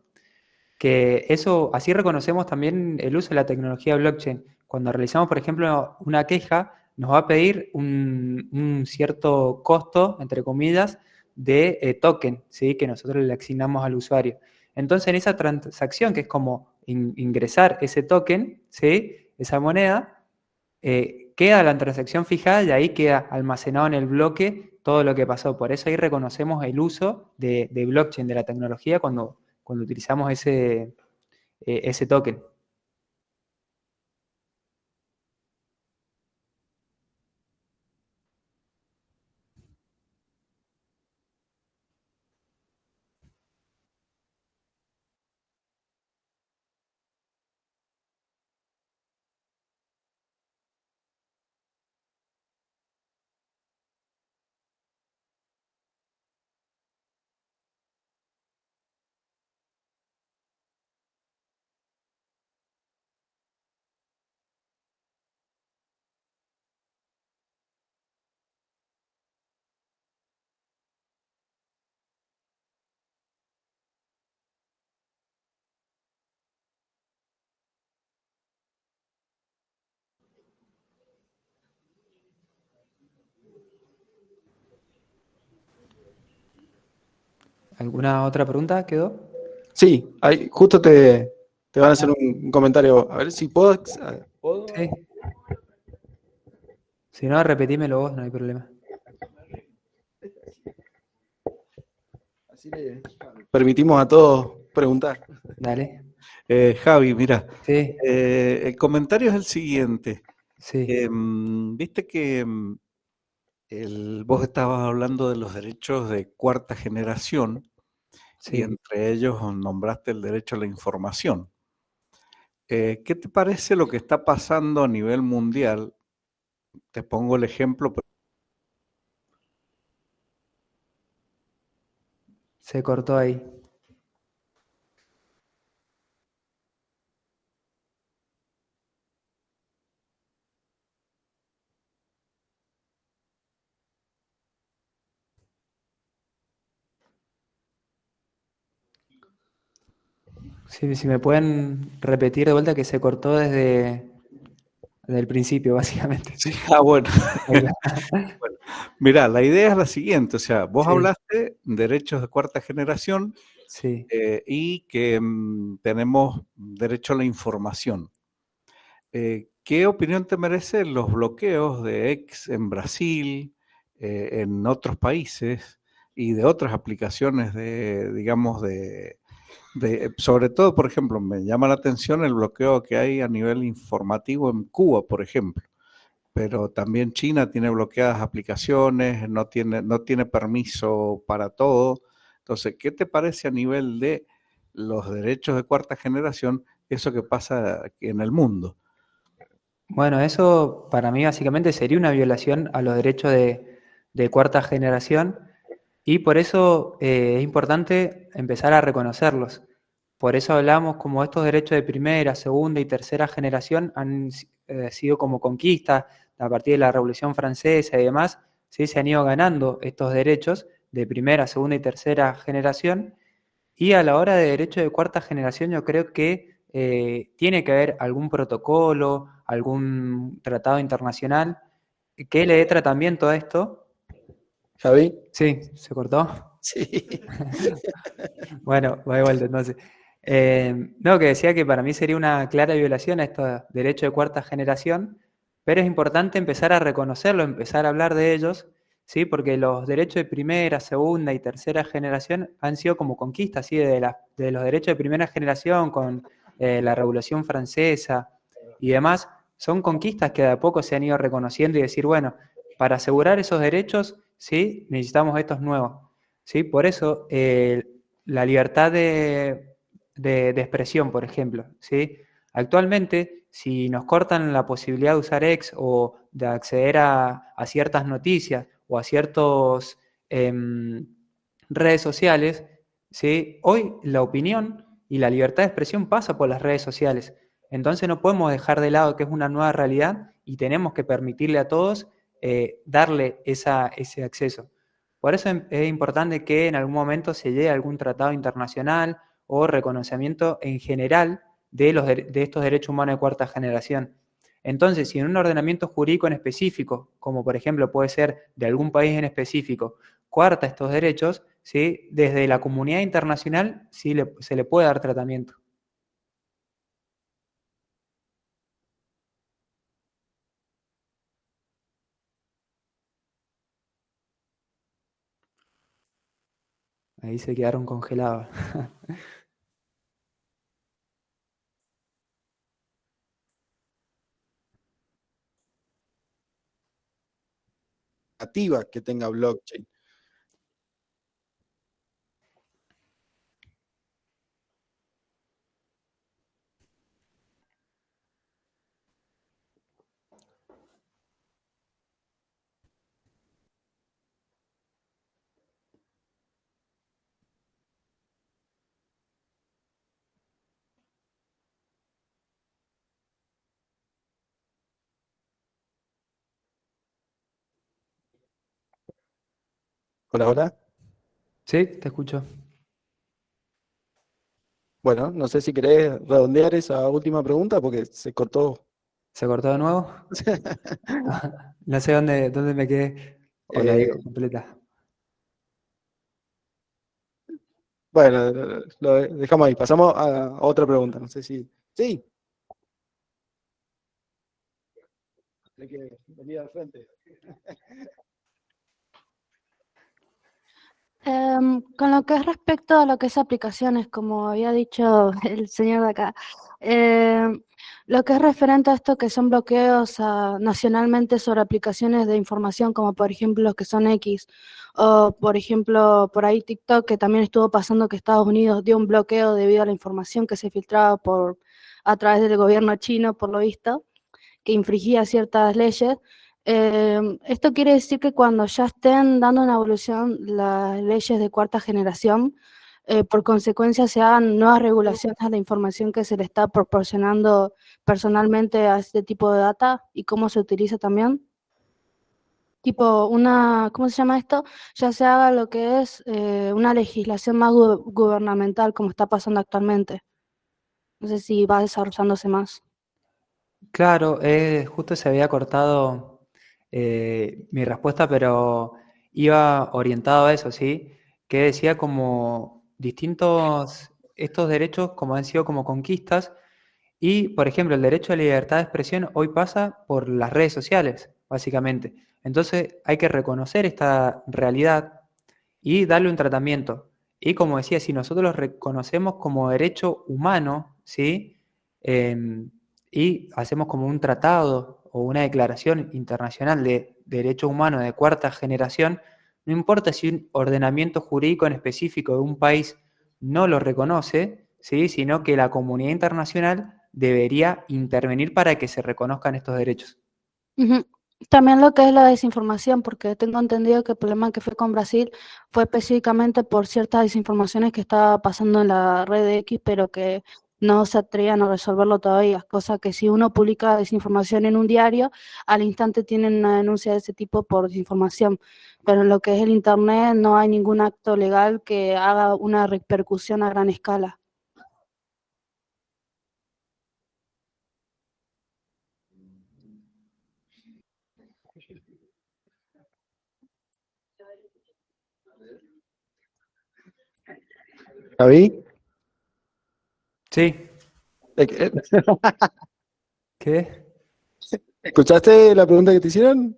que eso, así reconocemos también el uso de la tecnología blockchain. Cuando realizamos, por ejemplo, una queja, nos va a pedir un cierto costo, entre comillas, de token, ¿sí? Que nosotros le asignamos al usuario. Entonces, en esa transacción, que es como ingresar ese token, ¿sí? Esa moneda, queda la transacción fijada y ahí queda almacenado en el bloque todo lo que pasó. Por eso ahí reconocemos el uso de blockchain, de la tecnología, cuando utilizamos ese token. ¿Alguna otra pregunta quedó? Sí, ahí, justo te van a hacer un comentario. A ver si puedo. ¿Puedo? Sí. Si no, repetímelo vos, no hay problema. Así le permitimos a todos preguntar. Dale. Javi, mira, Sí, el comentario es el siguiente. sí, Viste que vos estabas hablando de los derechos de cuarta generación y sí. entre ellos nombraste el derecho a la información. ¿Qué te parece lo que está pasando a nivel mundial? Te pongo el ejemplo. Se cortó ahí. Si me pueden repetir de vuelta, que se cortó desde el principio, básicamente. Sí, bueno. Bueno, mira, la idea es la siguiente, o sea, vos Sí. hablaste derechos de cuarta generación Sí, y que tenemos derecho a la información. ¿Qué opinión te merecen los bloqueos de X en Brasil, en otros países y de otras aplicaciones digamos, sobre todo, por ejemplo, me llama la atención el bloqueo que hay a nivel informativo en Cuba, por ejemplo, pero también China tiene bloqueadas aplicaciones, no tiene permiso para todo. Entonces, ¿qué te parece a nivel de los derechos de cuarta generación eso que pasa aquí en el mundo? bueno, eso para mí básicamente sería una violación a los derechos de cuarta generación, y por eso es importante empezar a reconocerlos. Por eso hablamos como estos derechos de primera, segunda y tercera generación han sido como conquistas a partir de la Revolución Francesa y demás, ¿sí? Se han ido ganando estos derechos de primera, segunda y tercera generación. Y a la hora de derecho de cuarta generación, yo creo que tiene que haber algún protocolo, algún tratado internacional que le dé tratamiento a esto. Javi. Sí, ¿se cortó? Sí. Bueno, va de vuelta entonces. No, que decía que para mí sería una clara violación a estos derechos de cuarta generación, pero es importante empezar a reconocerlo, empezar a hablar de ellos, ¿sí? Porque los derechos de primera, segunda y tercera generación han sido como conquistas, ¿sí? De los derechos de primera generación con la Revolución Francesa y demás, son conquistas que de a poco se han ido reconociendo y decir, bueno, para asegurar esos derechos, ¿sí? Necesitamos estos nuevos, ¿sí? Por eso, la libertad de expresión, por ejemplo, ¿sí? Actualmente, si nos cortan la posibilidad de usar X o de acceder a ciertas noticias o a ciertas redes sociales, ¿sí? Hoy la opinión y la libertad de expresión pasa por las redes sociales. Entonces no podemos dejar de lado que es una nueva realidad y tenemos que permitirle a todos darle ese acceso. Por eso es importante que en algún momento se llegue a algún tratado internacional o reconocimiento en general de estos derechos humanos de cuarta generación. Entonces, si en un ordenamiento jurídico en específico, como por ejemplo puede ser de algún país en específico, coarta estos derechos, ¿sí? Desde la comunidad internacional sí se le puede dar tratamiento. Ahí se quedaron congelados. Nativa que tenga blockchain. Hola, hola. Sí, te escucho. Bueno, no sé si querés redondear esa última pregunta porque se cortó. ¿Se cortó de nuevo? No sé dónde me quedé. O la digo completa. Bueno, lo dejamos ahí. Pasamos a otra pregunta. No sé si. Sí. Hay que venir al frente. Con lo que es respecto a lo que es aplicaciones, como había dicho el señor de acá, lo que es referente a esto que son bloqueos nacionalmente sobre aplicaciones de información, como por ejemplo los que son X, o por ejemplo por ahí TikTok, que también estuvo pasando que Estados Unidos dio un bloqueo debido a la información que se filtraba a través del gobierno chino, por lo visto, que infringía ciertas leyes. Esto quiere decir que cuando ya estén dando una evolución las leyes de cuarta generación, por consecuencia se hagan nuevas regulaciones a la información que se le está proporcionando personalmente a este tipo de data y cómo se utiliza también. Tipo ¿cómo se llama esto? Ya se haga lo que es una legislación más gubernamental como está pasando actualmente. No sé si va desarrollándose más. Claro, justo se había cortado mi respuesta, pero iba orientado a eso, ¿sí? Que decía como estos derechos como han sido como conquistas y, por ejemplo, el derecho a la libertad de expresión hoy pasa por las redes sociales, básicamente. Entonces hay que reconocer esta realidad y darle un tratamiento. Y como decía, si nosotros lo reconocemos como derecho humano, ¿sí? Y hacemos como un tratado o una declaración internacional de derechos humanos de cuarta generación, no importa si un ordenamiento jurídico en específico de un país no lo reconoce, ¿sí? Sino que la comunidad internacional debería intervenir para que se reconozcan estos derechos. Ujú. También lo que es la desinformación, porque tengo entendido que el problema que fue con Brasil fue específicamente por ciertas desinformaciones que estaba pasando en la red de X, pero que no se atrevían a resolverlo todavía. Cosa que si uno publica desinformación en un diario, al instante tienen una denuncia de ese tipo por desinformación. Pero en lo que es el Internet no hay ningún acto legal que haga una repercusión a gran escala. ¿Javi? Sí, Eh, ¿qué? ¿Escuchaste la pregunta que te hicieron?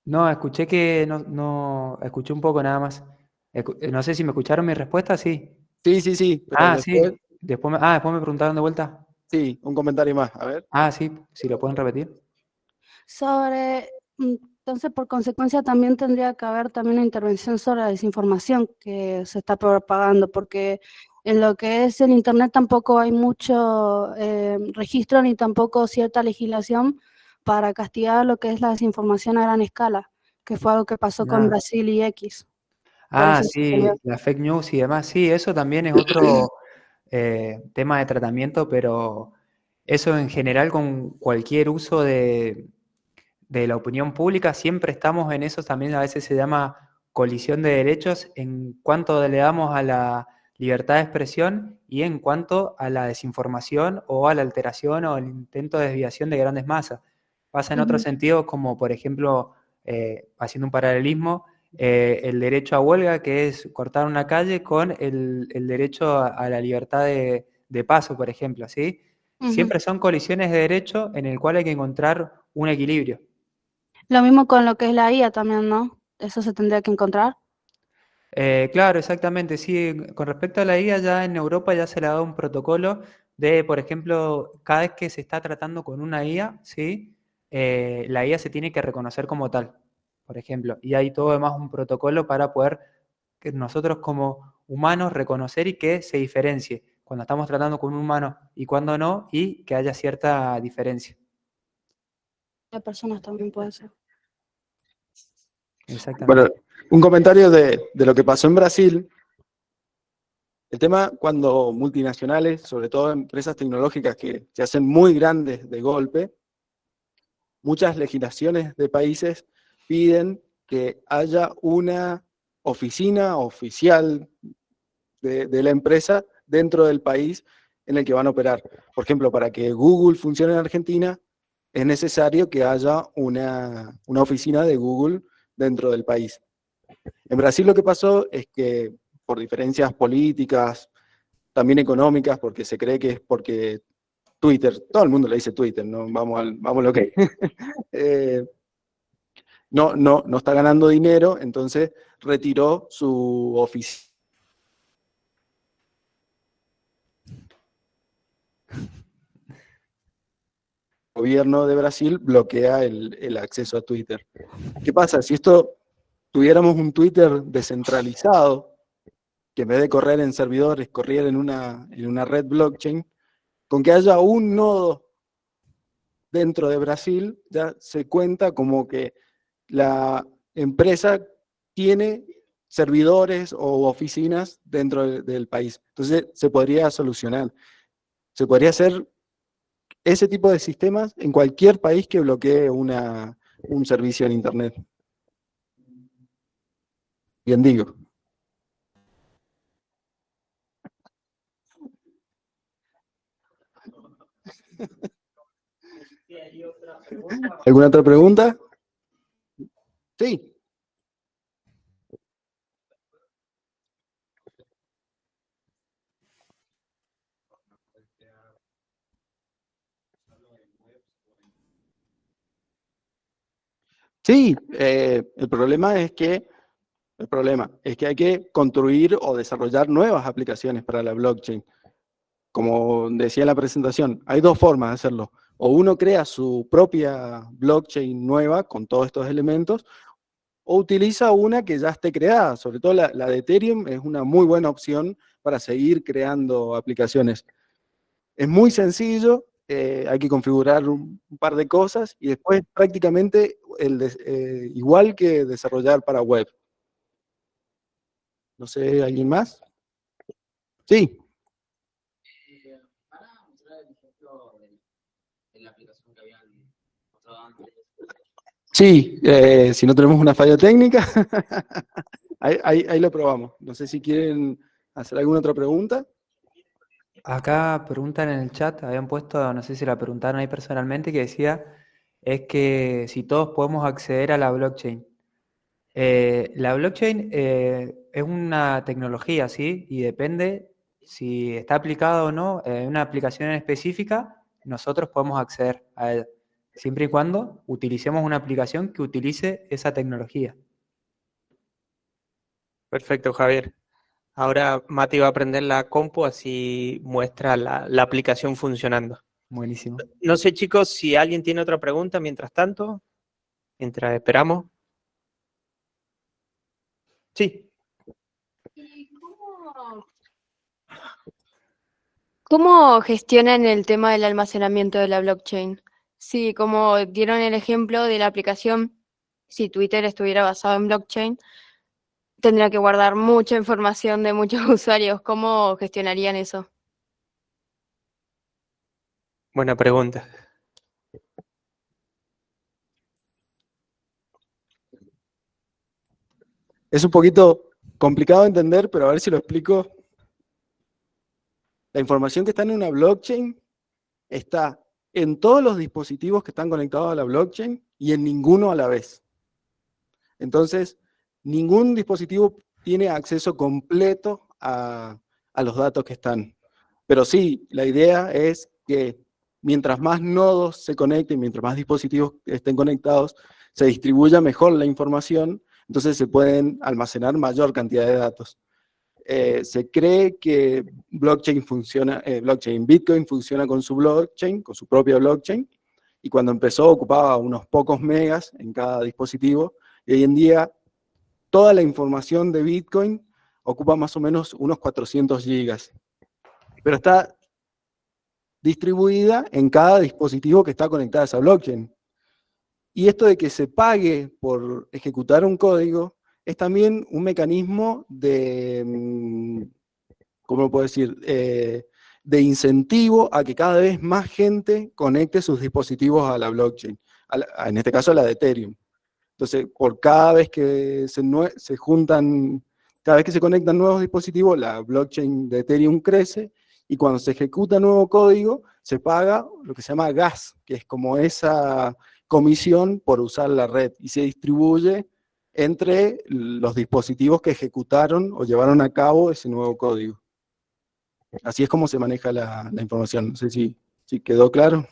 No, escuché que no, escuché un poco nada más. No sé si me escucharon mi respuesta, sí. Sí, sí, sí. Pero Ah, después. sí. Después me preguntaron de vuelta. Sí, un comentario más, a ver. Ah, sí, si lo pueden repetir. Entonces, por consecuencia, también tendría que haber también una intervención sobre la desinformación que se está propagando, porque en lo que es el Internet tampoco hay mucho registro ni tampoco cierta legislación para castigar lo que es la desinformación a gran escala, que fue algo que pasó con Ah. Brasil y X. Por Ah, eso se sí, salió. la fake news y demás. Sí, eso también es otro tema de tratamiento, pero eso en general con cualquier uso de la opinión pública, siempre estamos en eso, también a veces se llama colisión de derechos en cuanto le damos a la libertad de expresión y en cuanto a la desinformación o a la alteración o el intento de desviación de grandes masas. Pasa en otros Ujú. sentidos como, por ejemplo, haciendo un paralelismo, el derecho a huelga, que es cortar una calle, con el derecho a la libertad de paso, por ejemplo, ¿sí? Ujú. Siempre son colisiones de derecho en el cual hay que encontrar un equilibrio. Lo mismo con lo que es la IA también, ¿no? Eso se tendría que encontrar. Claro, exactamente. Sí, con respecto a la IA, ya en Europa ya se le ha dado un protocolo de, por ejemplo, cada vez que se está tratando con una IA, ¿sí? La IA se tiene que reconocer como tal, por ejemplo. Y hay todo además un protocolo para poder que nosotros como humanos reconocer y que se diferencie cuando estamos tratando con un humano y cuando no, y que haya cierta diferencia. Las personas también puede ser. Exactamente. Bueno, un comentario de lo que pasó en Brasil. El tema cuando multinacionales, sobre todo empresas tecnológicas que se hacen muy grandes de golpe, muchas legislaciones de países piden que haya una oficina oficial de la empresa dentro del país en el que van a operar. Por ejemplo, para que Google funcione en Argentina, es necesario que haya una oficina de Google dentro del país. En Brasil lo que pasó es que por diferencias políticas, también económicas, porque se cree que es porque Twitter, todo el mundo le dice Twitter, ¿no? Vamos a lo que no está ganando dinero, entonces retiró su oficina. El gobierno de Brasil bloquea el acceso a Twitter. ¿Qué pasa? Si esto tuviéramos un Twitter descentralizado, que en vez de correr en servidores, corriera en una red blockchain, con que haya un nodo dentro de Brasil, ya se cuenta como que la empresa tiene servidores o oficinas dentro del país. Entonces se podría solucionar. Se podría hacer ese tipo de sistemas en cualquier país que bloquee un servicio en Internet. Bien digo. ¿Alguna otra pregunta? Sí. Sí, el problema es que hay que construir o desarrollar nuevas aplicaciones para la blockchain. Como decía en la presentación, hay dos formas de hacerlo. O uno crea su propia blockchain nueva con todos estos elementos, o utiliza una que ya esté creada. Sobre todo la de Ethereum es una muy buena opción para seguir creando aplicaciones. Es muy sencillo, hay que configurar un par de cosas y después prácticamente igual que desarrollar para web. No sé, ¿alguien más? Sí. Para mostrar el ejemplo de la aplicación que habían mostrado antes. Sí, si no tenemos una falla técnica, ahí lo probamos. No sé si quieren hacer alguna otra pregunta. Acá preguntan en el chat, habían puesto, no sé si la preguntaron ahí personalmente, que decía, es que si todos podemos acceder a la blockchain. La blockchain es una tecnología, ¿sí? Y depende si está aplicada o no en una aplicación en específica, nosotros podemos acceder a ella, siempre y cuando utilicemos una aplicación que utilice esa tecnología. Perfecto, Javier. Ahora Mati va a prender la compu, así muestra la aplicación funcionando. Buenísimo. No sé, chicos, si alguien tiene otra pregunta mientras tanto, mientras esperamos. Sí. ¿Cómo gestionan el tema del almacenamiento de la blockchain? Sí, como dieron el ejemplo de la aplicación, si Twitter estuviera basado en blockchain, tendría que guardar mucha información de muchos usuarios. ¿Cómo gestionarían eso? Buena pregunta. Es un poquito complicado de entender, pero a ver si lo explico. La información que está en una blockchain está en todos los dispositivos que están conectados a la blockchain y en ninguno a la vez. Entonces, ningún dispositivo tiene acceso completo a los datos que están. Pero sí, la idea es que mientras más nodos se conecten, mientras más dispositivos estén conectados, se distribuya mejor la información, entonces se pueden almacenar mayor cantidad de datos. Se cree que Bitcoin funciona con su blockchain, con su propia blockchain, y cuando empezó ocupaba unos pocos megas en cada dispositivo, y hoy en día toda la información de Bitcoin ocupa más o menos unos 400 gigas. Pero está distribuida en cada dispositivo que está conectado a esa blockchain. Y esto de que se pague por ejecutar un código es también un mecanismo de, ¿cómo lo puedo decir? De incentivo a que cada vez más gente conecte sus dispositivos a la blockchain, en este caso a la de Ethereum. Entonces, por cada vez que se juntan, cada vez que se conectan nuevos dispositivos, la blockchain de Ethereum crece, y cuando se ejecuta nuevo código, se paga lo que se llama gas, que es como esa comisión por usar la red, y se distribuye entre los dispositivos que ejecutaron o llevaron a cabo ese nuevo código. Así es como se maneja la información. No sé si quedó claro.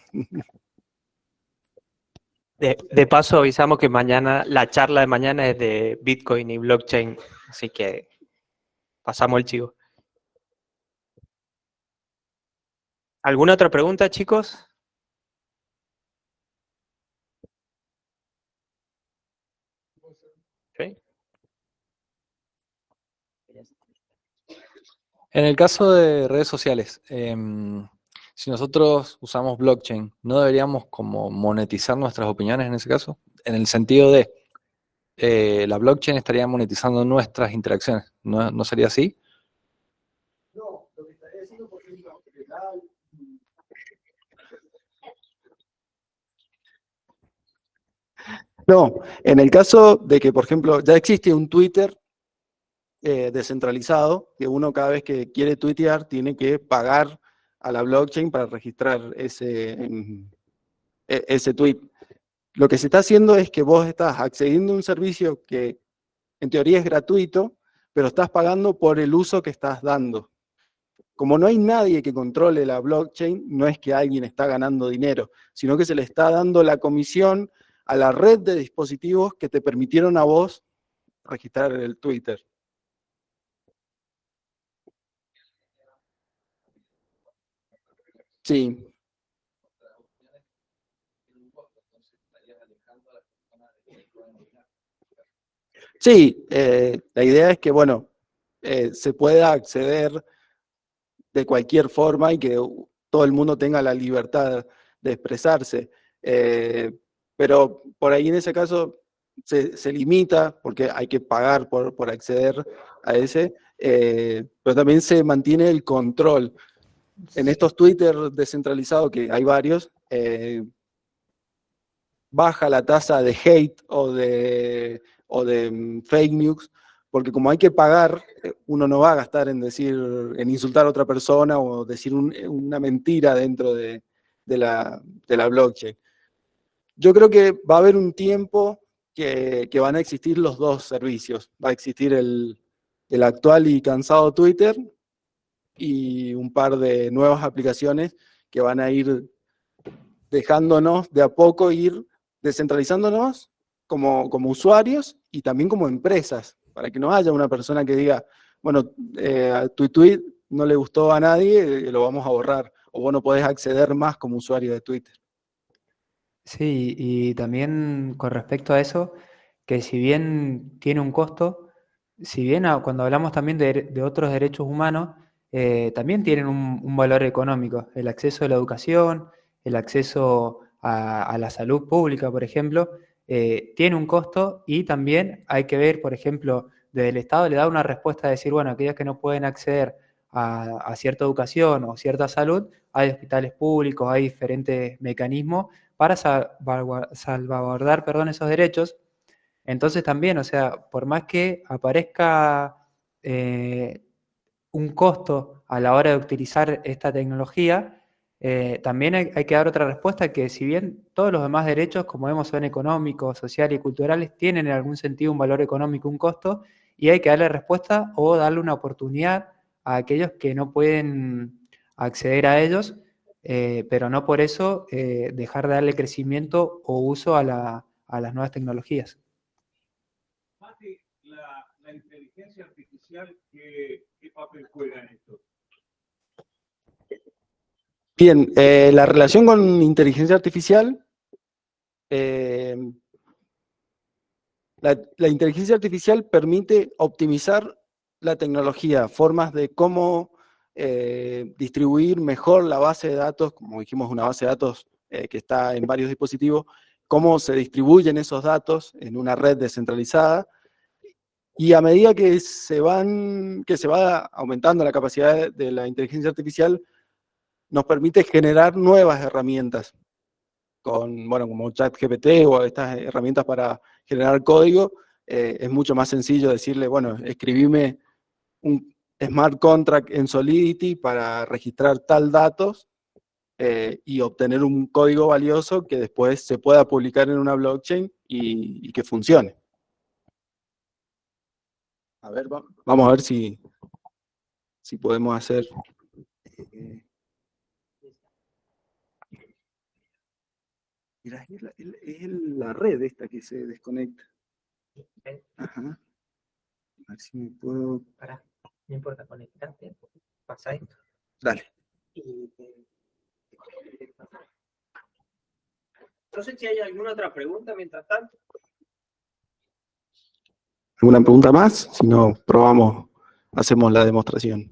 De paso avisamos que mañana, la charla de mañana es de Bitcoin y blockchain, así que pasamos el chivo. ¿Alguna otra pregunta, chicos? ¿Sí? En el caso de redes sociales, si nosotros usamos blockchain, ¿no deberíamos como monetizar nuestras opiniones en ese caso? En el sentido de, la blockchain estaría monetizando nuestras interacciones, ¿no sería así? No, lo que estaría haciendo, por ejemplo, no, en el caso de que, por ejemplo, ya existe un Twitter descentralizado, que uno cada vez que quiere tuitear tiene que pagar a la blockchain para registrar ese tweet. Lo que se está haciendo es que vos estás accediendo a un servicio que en teoría es gratuito, pero estás pagando por el uso que estás dando. Como no hay nadie que controle la blockchain, no es que alguien está ganando dinero, sino que se le está dando la comisión a la red de dispositivos que te permitieron a vos registrar el Twitter. Sí. Sí, la idea es que, bueno, se pueda acceder de cualquier forma y que todo el mundo tenga la libertad de expresarse. Pero por ahí en ese caso se limita, porque hay que pagar por acceder a ese, pero también se mantiene el control. En estos Twitter descentralizados, que hay varios, baja la tasa de hate o de fake news, porque como hay que pagar, uno no va a gastar en insultar a otra persona o decir una mentira dentro de la blockchain. Yo creo que va a haber un tiempo que van a existir los dos servicios. Va a existir el actual y cansado Twitter y un par de nuevas aplicaciones que van a ir dejándonos de a poco ir descentralizándonos como usuarios y también como empresas, para que no haya una persona que diga, bueno, a tu tweet no le gustó a nadie, lo vamos a borrar. O vos no podés acceder más como usuario de Twitter. Sí, y también con respecto a eso, que si bien tiene un costo, si bien cuando hablamos también de otros derechos humanos, también tienen un valor económico. El acceso a la educación, el acceso a la salud pública, por ejemplo, tiene un costo y también hay que ver, por ejemplo, desde el Estado le da una respuesta de decir, bueno, aquellos que no pueden acceder a cierta educación o cierta salud, hay hospitales públicos, hay diferentes mecanismos para salvaguardar, perdón, esos derechos. Entonces también, o sea, por más que aparezca un costo a la hora de utilizar esta tecnología, también hay que dar otra respuesta que si bien todos los demás derechos, como vemos, son económicos, sociales y culturales, tienen en algún sentido un valor económico, un costo, y hay que darle respuesta o darle una oportunidad a aquellos que no pueden acceder a ellos, pero no por eso dejar de darle crecimiento o uso a las nuevas tecnologías. Mati, la inteligencia artificial, ¿qué papel juega en esto? Bien, la relación con inteligencia artificial, la inteligencia artificial permite optimizar la tecnología, formas de cómo distribuir mejor la base de datos, como dijimos, una base de datos que está en varios dispositivos, cómo se distribuyen esos datos en una red descentralizada. Y a medida que se va aumentando la capacidad de la inteligencia artificial, nos permite generar nuevas herramientas, bueno, como ChatGPT o estas herramientas para generar código. Es mucho más sencillo decirle, bueno, escribime un smart contract en Solidity para registrar tal datos y obtener un código valioso que después se pueda publicar en una blockchain y que funcione. A ver, vamos a ver si podemos hacer... Mira, es la red esta que se desconecta. Ajá. A ver si me puedo... Pará, no importa, conectarte, pasa esto. Dale. No sé si hay alguna otra pregunta mientras tanto. ¿Alguna pregunta más? Si no, probamos, hacemos la demostración.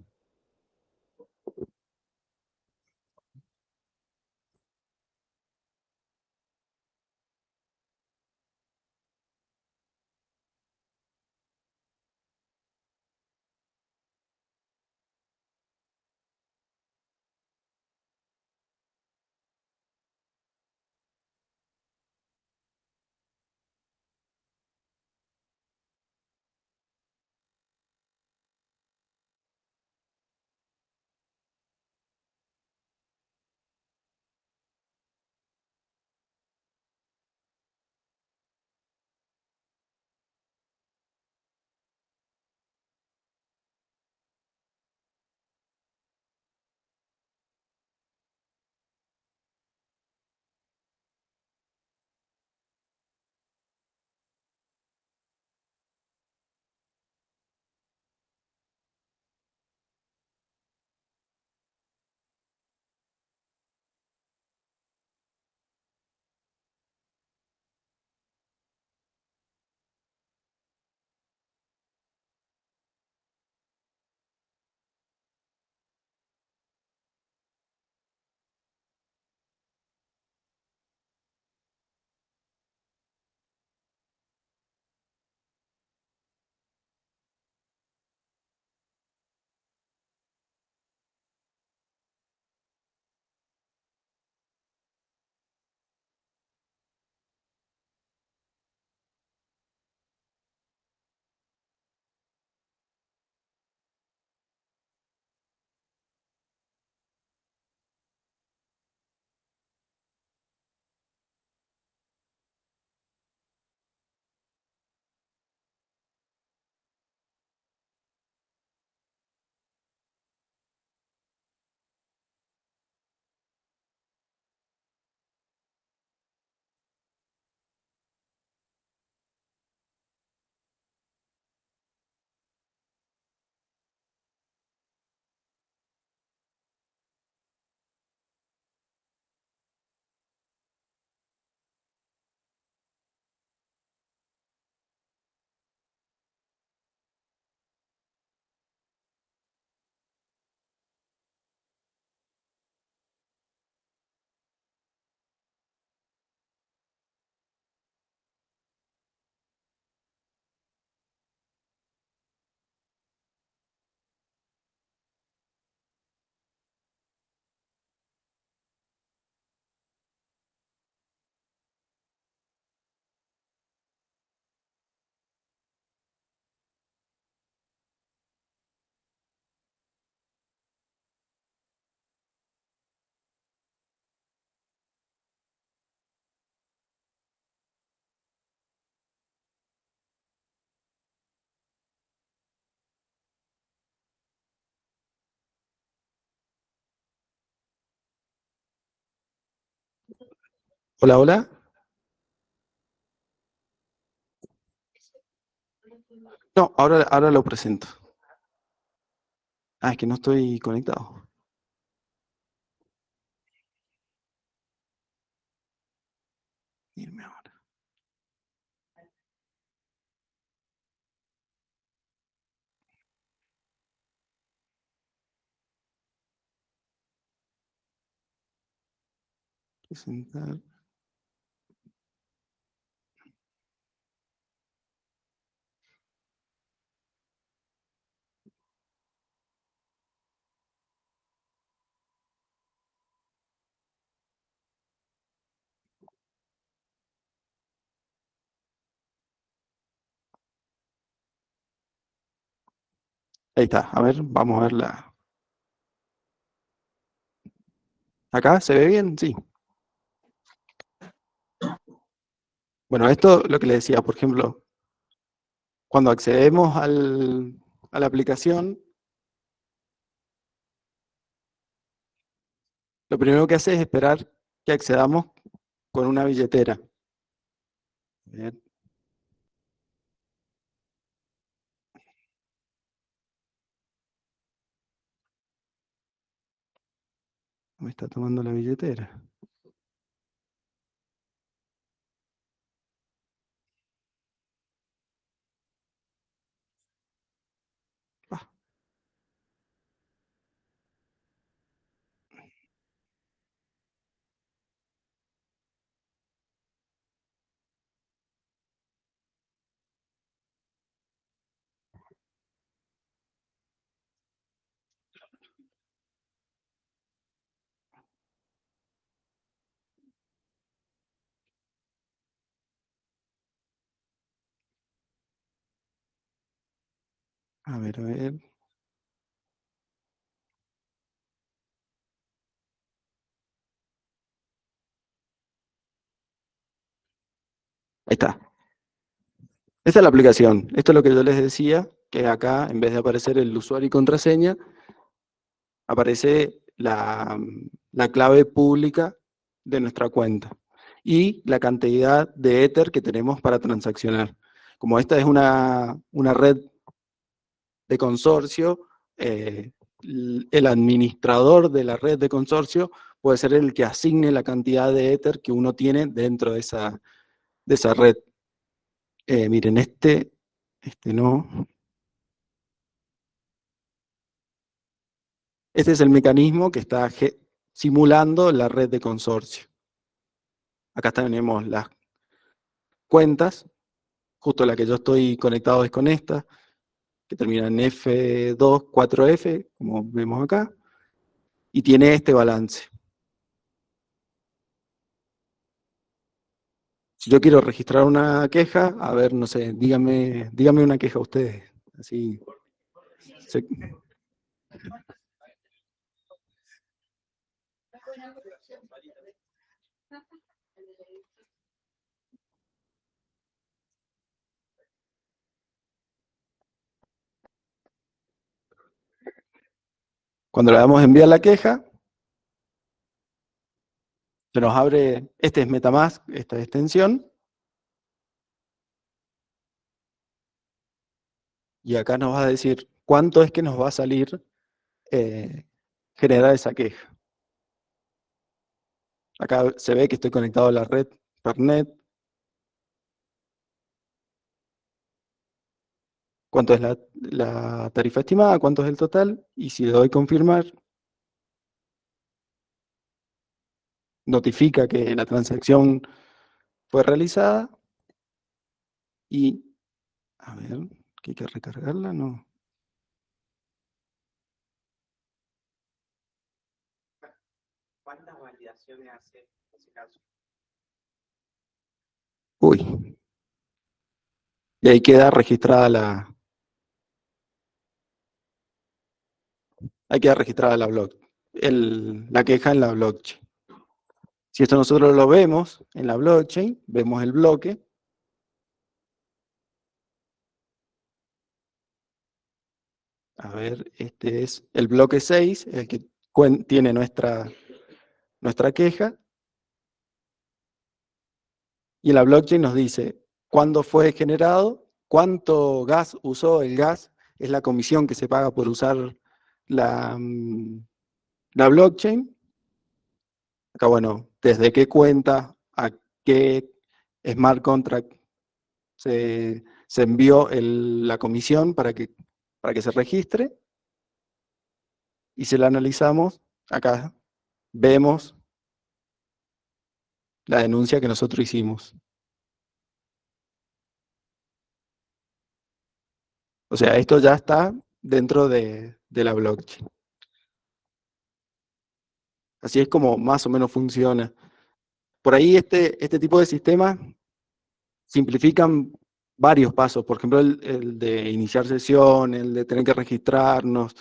Hola, hola. No, ahora lo presento. Ah, es que no estoy conectado. Irme ahora. Presentar. Ahí está. A ver, vamos a verla. ¿Acá se ve bien? Sí. Bueno, esto lo que le decía, por ejemplo, cuando accedemos a la aplicación, lo primero que hace es esperar que accedamos con una billetera. Bien. Me está tomando la billetera. Ah, a ver, a ver. Ahí está. Esta es la aplicación. Esto es lo que yo les decía, que acá, en vez de aparecer el usuario y contraseña, aparece la clave pública de nuestra cuenta y la cantidad de Ether que tenemos para transaccionar. Como esta es una red de consorcio, el administrador de la red de consorcio puede ser el que asigne la cantidad de Ether que uno tiene dentro de esa red. Miren, este no. Este es el mecanismo que está simulando la red de consorcio. Acá tenemos las cuentas, justo la que yo estoy conectado es con esta, que termina en F24F, como vemos acá, y tiene este balance. Si yo quiero registrar una queja, a ver, no sé, dígame una queja ustedes. Así. Cuando le damos a enviar la queja, se nos abre, este es MetaMask, esta extensión, y acá nos va a decir cuánto es que nos va a salir generar esa queja. Acá se ve que estoy conectado a la red Pernet. ¿Cuánto es la tarifa estimada? ¿Cuánto es el total? Y si le doy confirmar, notifica que la transacción fue realizada. Y, a ver, que hay que recargarla, ¿no? ¿Cuántas validaciones hace en ese caso? Uy. Y ahí queda registrada ahí queda registrada la queja en la blockchain. Si esto nosotros lo vemos en la blockchain, vemos el bloque. A ver, este es el bloque 6, el que tiene nuestra queja. Y en la blockchain nos dice cuándo fue generado, cuánto gas usó. El gas es la comisión que se paga por usar la blockchain. Acá, bueno, desde qué cuenta a qué smart contract se envió la comisión para que se registre. Y si la analizamos, acá vemos la denuncia que nosotros hicimos. O sea, esto ya está dentro de la blockchain. Así es como más o menos funciona. Por ahí este tipo de sistemas simplifican varios pasos. Por ejemplo, el de iniciar sesión, el de tener que registrarnos.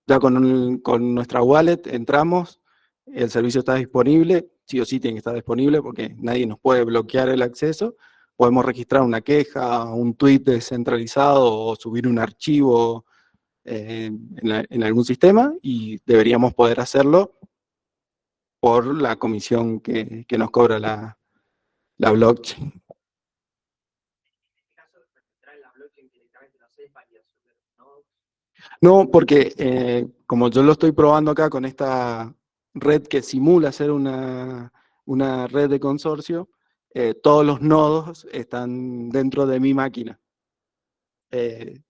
Ya con nuestra wallet entramos, el servicio está disponible, sí o sí tiene que estar disponible porque nadie nos puede bloquear el acceso. Podemos registrar una queja, un tweet descentralizado o subir un archivo en algún sistema y deberíamos poder hacerlo por la comisión que nos cobra la blockchain. No, porque como yo lo estoy probando acá con esta red que simula ser una red de consorcio, todos los nodos están dentro de mi máquina. En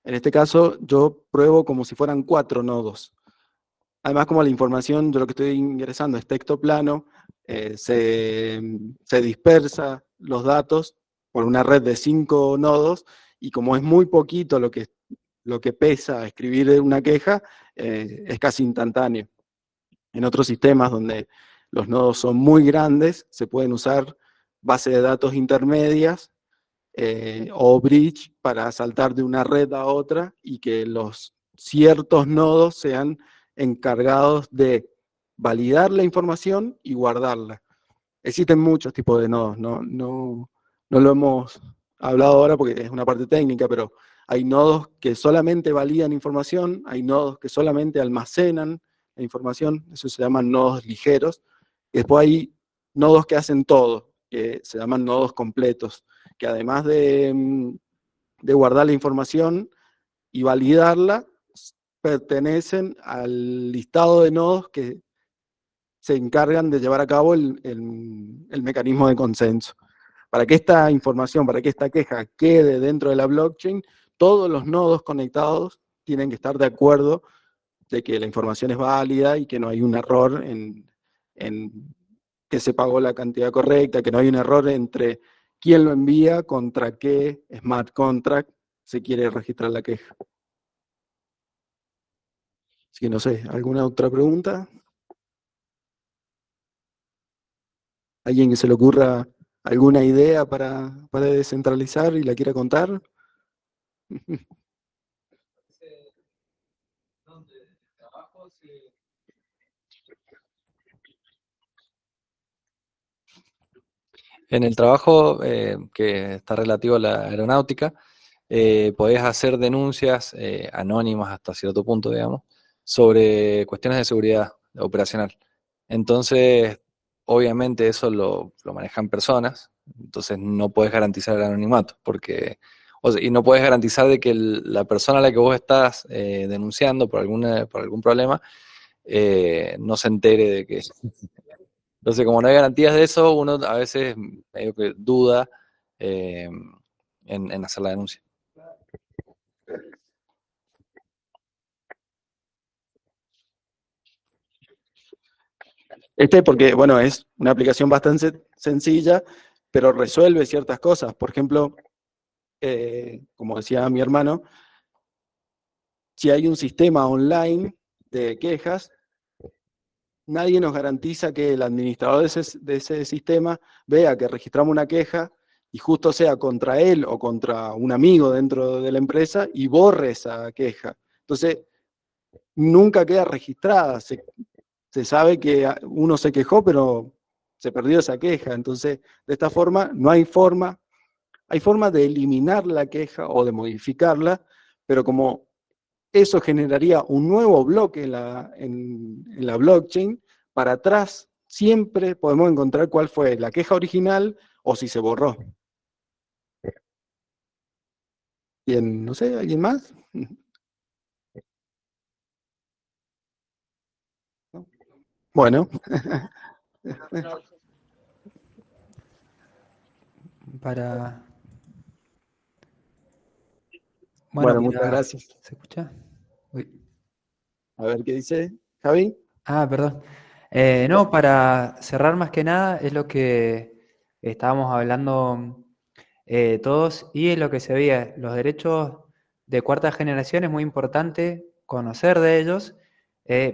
este caso, yo pruebo como si fueran 4 nodos. Además, como la información, yo lo que estoy ingresando es texto plano, se dispersa los datos por una red de 5 nodos, y como es muy poquito lo que pesa escribir una queja, es casi instantáneo. En otros sistemas donde los nodos son muy grandes, se pueden usar bases de datos intermedias o bridge para saltar de una red a otra y que los ciertos nodos sean encargados de validar la información y guardarla. Existen muchos tipos de nodos, no lo hemos hablado ahora porque es una parte técnica, pero hay nodos que solamente validan información, hay nodos que solamente almacenan la información, eso se llaman nodos ligeros, y después hay nodos que hacen todo, que se llaman nodos completos, que además de guardar la información y validarla, pertenecen al listado de nodos que se encargan de llevar a cabo el mecanismo de consenso. Para que esta información, para que esta queja quede dentro de la blockchain, todos los nodos conectados tienen que estar de acuerdo de que la información es válida y que no hay un error en que se pagó la cantidad correcta, que no hay un error entre quién lo envía contra qué smart contract se quiere registrar la queja. Así que no sé, ¿alguna otra pregunta? ¿Alguien que se le ocurra alguna idea para descentralizar y la quiera contar? En el trabajo que está relativo a la aeronáutica, podés hacer denuncias anónimas hasta cierto punto, digamos, sobre cuestiones de seguridad operacional. Entonces, obviamente eso lo manejan personas, entonces no puedes garantizar el anonimato, porque, y no puedes garantizar de que la persona a la que vos estás denunciando por algún problema no se entere de que... Entonces, como no hay garantías de eso, uno a veces medio que duda en hacer la denuncia. Porque, bueno, es una aplicación bastante sencilla, pero resuelve ciertas cosas. Por ejemplo, como decía mi hermano, si hay un sistema online de quejas, nadie nos garantiza que el administrador de ese sistema vea que registramos una queja y justo sea contra él o contra un amigo dentro de la empresa y borre esa queja. Entonces, nunca queda registrada. Se sabe que uno se quejó, pero se perdió esa queja. Entonces, de esta forma, no hay forma. Hay forma de eliminar la queja o de modificarla, pero como eso generaría un nuevo bloque en la blockchain, para atrás siempre podemos encontrar cuál fue la queja original o si se borró. Bien, no sé, ¿alguien más? ¿No? Bueno. Para... Bueno, Bueno, muchas gracias. ¿se escucha? Uy. A ver qué dice Javi. Ah, perdón. No, para cerrar más que nada es lo que estábamos hablando todos y es lo que se veía. Los derechos de cuarta generación es muy importante conocer de ellos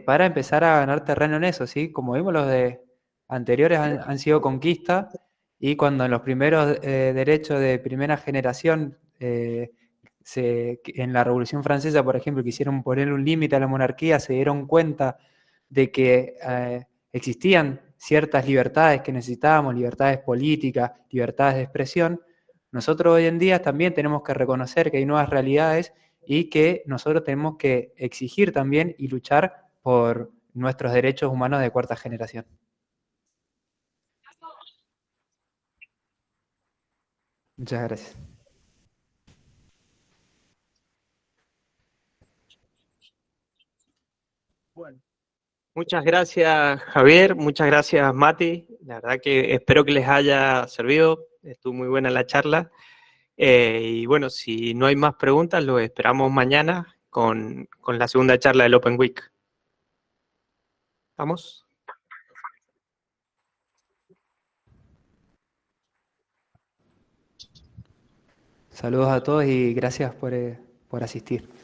para empezar a ganar terreno en eso, ¿sí? Como vimos, los de anteriores han sido conquista y cuando en los primeros derechos de primera generación en la Revolución Francesa, por ejemplo, quisieron poner un límite a la monarquía, se dieron cuenta de que existían ciertas libertades que necesitábamos, libertades políticas, libertades de expresión. Nosotros hoy en día también tenemos que reconocer que hay nuevas realidades y que nosotros tenemos que exigir también y luchar por nuestros derechos humanos de cuarta generación. Muchas gracias. Bueno, muchas gracias Javier, muchas gracias Mati, la verdad que espero que les haya servido, estuvo muy buena la charla y bueno, si no hay más preguntas, lo esperamos mañana con la segunda charla del Open Week. ¿Vamos? Saludos a todos y gracias por asistir.